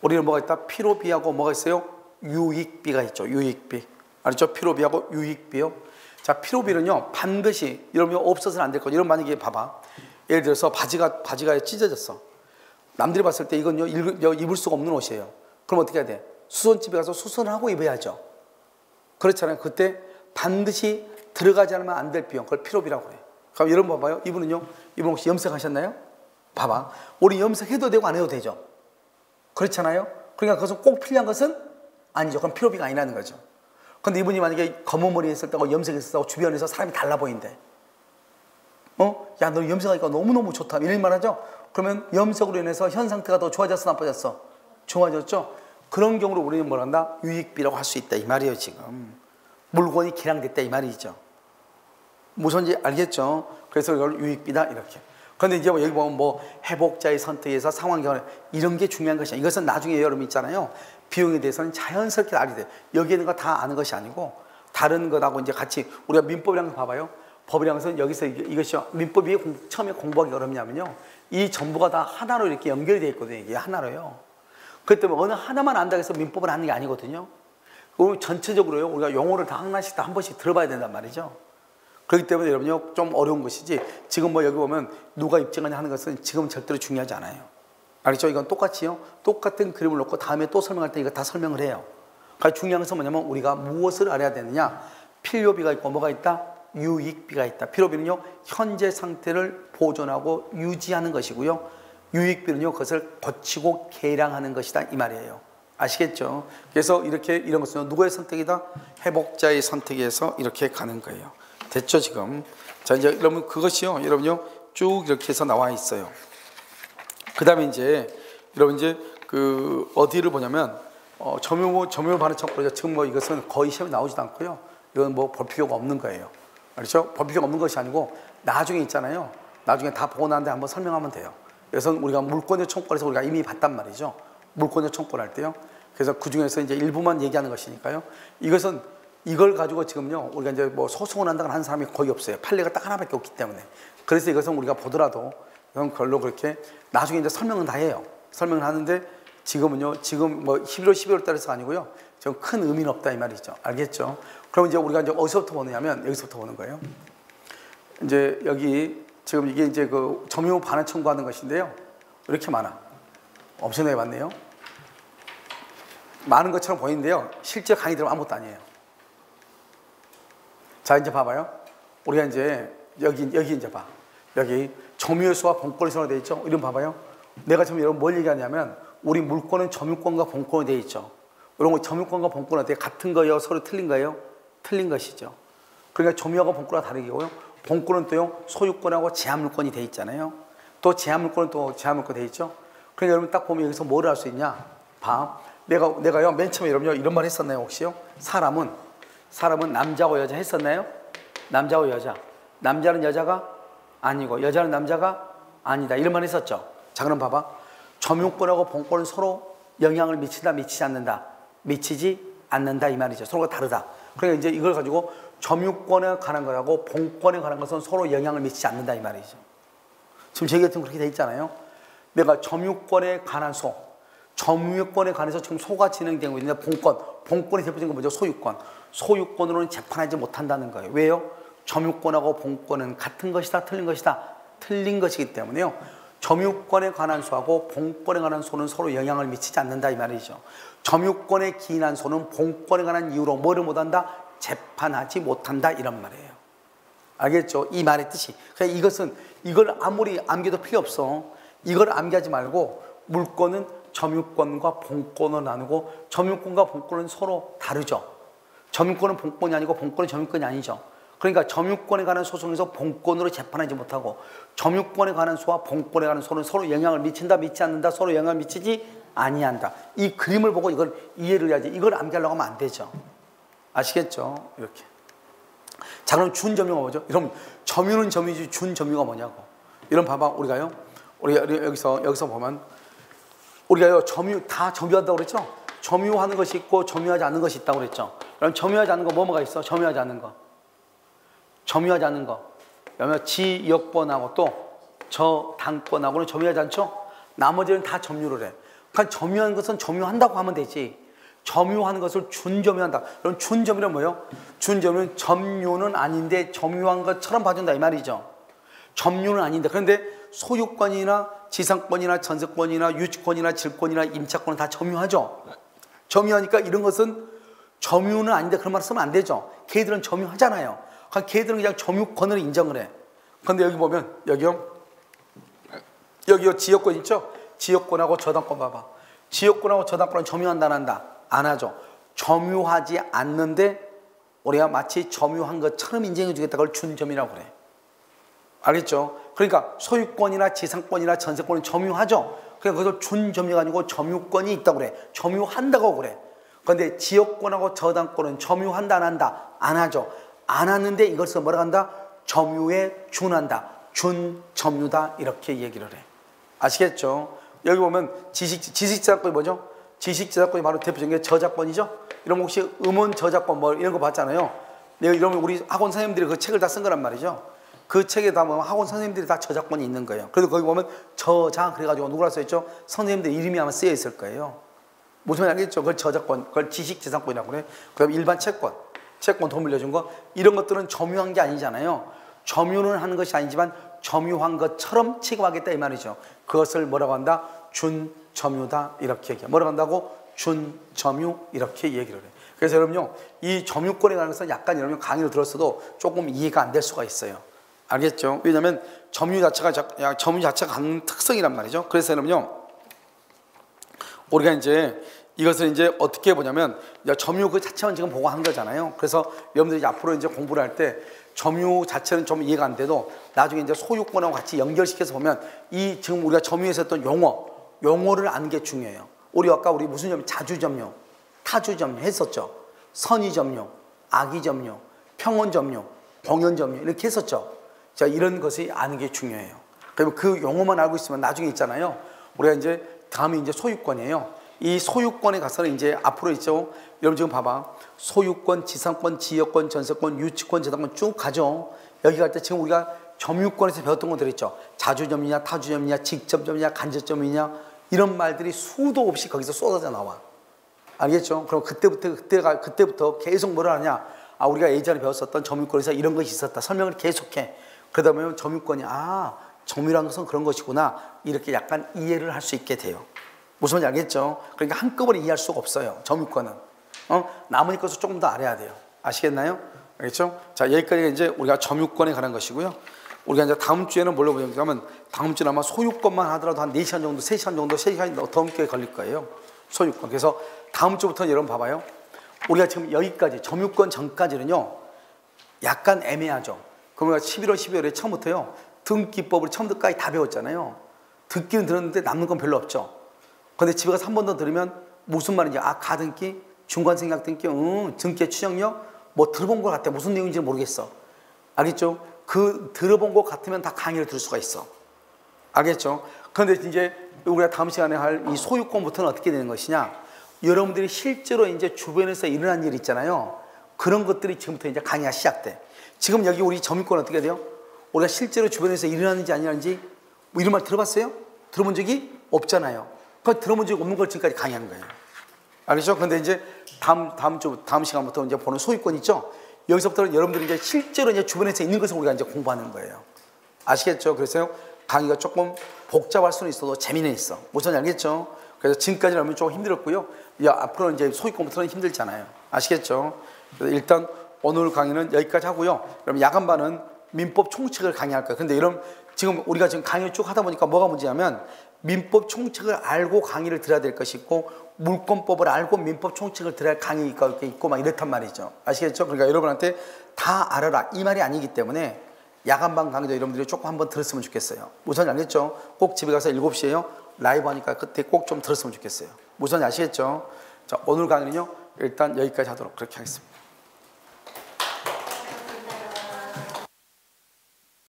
우리는 뭐가 있다? 필요비하고 뭐가 있어요? 유익비가 있죠. 유익비. 알죠? 필요비하고 유익비요. 자, 필요비는요, 반드시 이러면 없어서는 안 될 거. 이런 만약에 봐봐. 예를 들어서 바지가 찢어졌어. 남들이 봤을 때 이건요, 입을 수가 없는 옷이에요. 그럼 어떻게 해야 돼? 수선집에 가서 수선을 하고 입어야죠. 그렇잖아요. 그때 반드시 들어가지 않으면 안 될 비용, 그걸 필요비라고 그래요. 그럼 여러분 봐봐요. 이분 혹시 염색하셨나요? 봐봐. 우리 염색해도 되고 안 해도 되죠. 그렇잖아요. 그러니까 그것은 꼭 필요한 것은 아니죠. 그럼 필요비가 아니라는 거죠. 근데 이분이 만약에 검은 머리 했었다고 염색했었다고 주변에서 사람이 달라 보인대. 야, 너 염색하니까 너무너무 좋다. 이런 말 하죠. 그러면 염색으로 인해서 현 상태가 더 좋아졌어, 나빠졌어? 좋아졌죠. 그런 경우로 우리는 뭘 한다? 유익비라고 할 수 있다 이 말이에요. 지금 물건이 기량됐다 이 말이죠. 무슨지 알겠죠? 그래서 이걸 유익비다 이렇게. 그런데 이제 여기 보면 뭐 회복자의 선택에서 상환경을 이런 게 중요한 것이야. 이것은 나중에 여러분 있잖아요. 비용에 대해서는 자연스럽게 알게 돼. 여기 있는 거 다 아는 것이 아니고 다른 것하고 이제 같이 우리가 민법이라는 거 봐봐요. 법이라는 것은 여기서 이것이 민법이 처음에 공부하기 어렵냐면요. 이 전부가 다 하나로 이렇게 연결이 되어 있거든요. 이게 하나로요. 그렇기 때문에 어느 하나만 안다고 해서 민법을 하는 게 아니거든요. 전체적으로요. 우리가 용어를 다 하나씩 다 한 번씩 들어봐야 된단 말이죠. 그렇기 때문에 여러분요, 좀 어려운 것이지 지금 뭐 여기 보면 누가 입증하냐 하는 것은 지금 절대로 중요하지 않아요. 알겠죠? 이건 똑같이요. 똑같은 그림을 놓고 다음에 또 설명할 때 이거 다 설명을 해요. 그러니까 중요한 것은 뭐냐면 우리가 무엇을 알아야 되느냐. 필요비가 있고 뭐가 있다? 유익비가 있다. 필요비는요, 현재 상태를 보존하고 유지하는 것이고요. 유익비는요, 그것을 고치고 개량하는 것이다 이 말이에요. 아시겠죠? 그래서 이런 것은 누구의 선택이다? 회복자의 선택에서 이렇게 가는 거예요. 됐죠 지금? 자, 이제 여러분 그것이요, 여러분요 쭉 이렇게 해서 나와 있어요. 그 다음에 이제 여러분 이제 그 어디를 보냐면 점유 반환 청구. 지금 뭐 이것은 거의 시험에 나오지도 않고요. 이건 뭐 볼 필요가 없는 거예요. 그렇죠? 볼 필요가 없는 것이 아니고 나중에 있잖아요. 나중에 다 보고 난데 한번 설명하면 돼요. 그래서 우리가 물권의 청구에서 우리가 이미 봤단 말이죠. 물권의 청구를 할 때요. 그래서 그 중에서 이제 일부만 얘기하는 것이니까요. 이걸 가지고 지금요, 우리가 이제 뭐 소송을 한다고 하는 사람이 거의 없어요. 판례가 딱 하나밖에 없기 때문에. 그래서 이것은 우리가 보더라도 이건 별로 그렇게 나중에 이제 설명은 다 해요. 설명을 하는데 지금은요, 지금 뭐 11월, 12월 달에서가 아니고요. 지금 큰 의미는 없다 이 말이죠. 알겠죠? 그럼 이제 우리가 이제 어디서부터 보느냐면 여기서부터 보는 거예요. 이제 여기 지금 이게 이제 그 점유 반환 청구하는 것인데요. 이렇게 많아. 엄청나게 많네요. 많은 것처럼 보이는데요. 실제 강의 들으면 아무것도 아니에요. 자, 이제 봐봐요. 우리가 이제 여기 이제 봐. 여기 점유수와 본권이 서로 되어 있죠. 이름 봐봐요. 내가 지금 여러분 뭘 얘기하냐면 우리 물권은 점유권과 본권이 되어 있죠. 이런 거 점유권과 본권은 어떻게 같은 거예요? 서로 틀린 거예요? 틀린 것이죠. 그러니까 점유하고 본권과 다르고요. 본권은 또요, 소유권하고 제한물권이 되어 있잖아요. 또 제한물권은 또 제한물권 되어 있죠. 그러니까 여러분 딱 보면 여기서 뭐를 할 수 있냐? 봐. 내가요, 맨 처음에 여러분요, 이런 말 했었나요, 혹시요? 사람은 남자고 여자 했었나요? 남자고 여자. 남자는 여자가 아니고 여자는 남자가 아니다. 이런 말 했었죠. 자, 그럼 봐봐. 점유권하고 본권은 서로 영향을 미친다, 미치지 않는다? 미치지 않는다 이 말이죠. 서로가 다르다. 그러니까 이제 이걸 가지고 점유권에 관한 거하고 본권에 관한 것은 서로 영향을 미치지 않는다 이 말이죠. 지금 제 같은 그렇게 돼 있잖아요. 내가 점유권에 관한 소, 점유권에 관해서 지금 소가 진행되고 있는데 본권의 대표적인 건 뭐죠? 소유권. 소유권으로는 재판하지 못한다는 거예요. 왜요? 점유권하고 본권은 같은 것이다, 틀린 것이다, 틀린 것이기 때문에요. 점유권에 관한 소하고 본권에 관한 소는 서로 영향을 미치지 않는다 이 말이죠. 점유권에 기인한 소는 본권에 관한 이유로 뭐를 못한다? 재판하지 못한다 이런 말이에요. 알겠죠? 이 말의 뜻이. 그러니까 이걸 아무리 암기도 필요 없어. 이걸 암기하지 말고 물권은 점유권과 본권으로 나누고 점유권과 본권은 서로 다르죠. 점유권은 본권이 아니고 본권은 점유권이 아니죠. 그러니까 점유권에 관한 소송에서 본권으로 재판하지 못하고 점유권에 관한 소와 본권에 관한 소는 서로 영향을 미친다, 미치지 않는다, 서로 영향을 미치지 아니한다. 이 그림을 보고 이걸 이해를 해야지. 이걸 암기하려고 하면 안 되죠. 아시겠죠? 이렇게. 자, 그럼 준점유가 뭐죠? 이런 점유는 점유지 준점유가 뭐냐고. 이런 봐봐. 우리가 여기서 보면 우리가요 다 점유한다고 그랬죠? 점유하는 것이 있고 점유하지 않는 것이 있다고 그랬죠? 그럼 점유하지 않는 거 뭐가 있어? 점유하지 않는 거. 점유하지 않는 거. 그러면 지역권하고 또 저당권하고는 점유하지 않죠? 나머지는 다 점유를 해. 그러니까 점유하는 것은 점유한다고 하면 되지. 점유하는 것을 준점유한다. 그럼 준점유는 뭐예요? 준점유는 점유는 아닌데 점유한 것처럼 봐준다 이 말이죠. 점유는 아닌데 그런데 소유권이나 지상권이나 전세권이나 유치권이나 질권이나 임차권은 다 점유하죠. 점유하니까 이런 것은 점유는 아닌데 그런 말 쓰면 안 되죠. 걔들은 점유하잖아요. 그러니까 걔들은 그냥 점유권을 인정을 해. 그런데 여기 보면 여기요 지역권 있죠? 지역권하고 저당권 봐봐. 지역권하고 저당권은 점유한다 안 한다? 안 하죠. 점유하지 않는데 우리가 마치 점유한 것처럼 인정해 주겠다. 그걸 준점이라고 그래. 알겠죠? 그러니까 소유권이나 지상권이나 전세권은 점유하죠. 그러니까 그것을 준점유가 아니고 점유권이 있다고 그래. 점유한다고 그래. 그런데 지역권하고 저당권은 점유한다 안 한다? 안 하죠. 안 하는데 이것을 뭐라고 한다? 점유에 준한다. 준점유다 이렇게 얘기를 해. 아시겠죠? 여기 보면 지식재산권이 뭐죠? 지식재산권이 바로 대표적인 게 저작권이죠? 이런 거 혹시 음원 저작권 뭐 이런 거 봤잖아요. 이러면 우리 학원 선생님들이 그 책을 다 쓴 거란 말이죠. 그 책에 다 보면 학원 선생님들이 다 저작권이 있는 거예요. 그래서 거기 보면 저자 그래가지고 누구라 써있죠? 선생님들 이름이 아마 쓰여 있을 거예요. 무슨 말인지 알겠죠? 그걸 저작권, 그걸 지식재산권이라고 그래. 그다음 일반 채권 돈 빌려준 거 이런 것들은 점유한 게 아니잖아요. 점유는 하는 것이 아니지만 점유한 것처럼 취급하겠다 이 말이죠. 그것을 뭐라고 한다? 준점유다 이렇게 얘기해. 뭐라고 한다고? 준점유 이렇게 얘기를 해. 그래서 여러분요 이 점유권에 관한 것은 약간 여러분 강의를 들었어도 조금 이해가 안 될 수가 있어요. 알겠죠? 왜냐하면 점유 자체가 갖는 특성이란 말이죠. 그래서 여러분요 우리가 이제 이것을 이제 어떻게 보냐면 점유 그 자체만 지금 보고 한 거잖아요. 그래서 여러분들이 앞으로 이제 공부를 할 때 점유 자체는 좀 이해가 안 돼도 나중에 이제 소유권하고 같이 연결시켜서 보면 이 지금 우리가 점유에서 했던 용어를 아는 게 중요해요. 우리 무슨 점유? 자주점유, 타주점유 했었죠. 선의점유, 악의점유, 평온점유, 공연점유 이렇게 했었죠. 자, 이런 것이 아는 게 중요해요. 그리고 그 용어만 알고 있으면 나중에 있잖아요. 우리가 이제 다음에 이제 소유권이에요. 이 소유권에 가서는 이제 앞으로 있죠. 여러분 지금 봐봐. 소유권, 지상권, 지역권, 전세권, 유치권, 저당권 쭉 가죠. 여기 갈 때 지금 우리가 점유권에서 배웠던 것들 있죠. 자주점유냐, 타주점유냐, 직접점유냐, 간접점유냐 이런 말들이 수도 없이 거기서 쏟아져 나와. 알겠죠? 그럼 그때부터 계속 뭐라 하냐? 아, 우리가 예전에 배웠었던 점유권에서 이런 것이 있었다. 설명을 계속해. 그러다 보면 점유권이 점유라는 것은 그런 것이구나. 이렇게 약간 이해를 할 수 있게 돼요. 무슨 말인지 알겠죠? 그러니까 한꺼번에 이해할 수가 없어요. 점유권은. 남은 것을 조금 더 알아야 돼요. 아시겠나요? 알겠죠? 자, 여기까지가 이제 우리가 점유권에 관한 것이고요. 우리가 이제 다음 주에는 뭘로 보냐면 다음 주는 아마 소유권만 하더라도 한 4시간 정도, 3시간 정도, 3시간이 더 넘게 걸릴 거예요. 소유권. 그래서 다음 주부터 여러분 봐봐요. 우리가 지금 여기까지 점유권 전까지는요. 약간 애매하죠. 그러면 11월, 12월에 처음부터요. 등기법을 처음부터까지 다 배웠잖아요. 듣기는 들었는데 남는 건 별로 없죠. 근데 집에 가서 한 번 더 들으면 무슨 말인지 가등기, 중간생략등기, 등기의 추정력 뭐 들어본 것 같아. 무슨 내용인지 모르겠어. 알겠죠? 그 들어본 것 같으면 다 강의를 들을 수가 있어. 알겠죠? 그런데 이제 우리가 다음 시간에 할 이 소유권부터는 어떻게 되는 것이냐? 여러분들이 실제로 이제 주변에서 일어난 일 있잖아요. 그런 것들이 지금부터 이제 강의가 시작돼. 지금 여기 우리 점유권 어떻게 돼요? 우리가 실제로 주변에서 일어나는지 아니라는지 뭐 이런 말 들어봤어요? 들어본 적이 없잖아요. 그 들어본 적이 없는 걸 지금까지 강의하는 거예요. 알겠죠? 근데 이제 다음 시간부터 이제 보는 소유권 있죠? 여기서부터는 여러분들이 이제 실제로 이제 주변에서 있는 것을 우리가 이제 공부하는 거예요. 아시겠죠? 그래서 강의가 조금 복잡할 수는 있어도 재미는 있어. 무슨 알겠죠? 그래서 지금까지는 하면 좀 힘들었고요. 앞으로는 이제 소유권부터는 힘들잖아요. 아시겠죠? 그래서 일단 오늘 강의는 여기까지 하고요. 그럼 야간반은 민법 총칙을 강의할 거예요. 근데 이런 지금 우리가 지금 강의를 쭉 하다 보니까 뭐가 문제냐면 민법 총칙을 알고 강의를 들어야 될 것이 있고 물권법을 알고 민법 총칙을 들어야 할 강의가 있고 막 이렇단 말이죠. 아시겠죠? 그러니까 여러분한테 다 알아라 이 말이 아니기 때문에 야간반 강의도 여러분들이 조금 한번 들었으면 좋겠어요. 무슨 알겠죠? 꼭 집에 가서 7시에요. 라이브 하니까 그때 꼭 좀 들었으면 좋겠어요. 무슨 아시겠죠? 자, 오늘 강의는요. 일단 여기까지 하도록 그렇게 하겠습니다.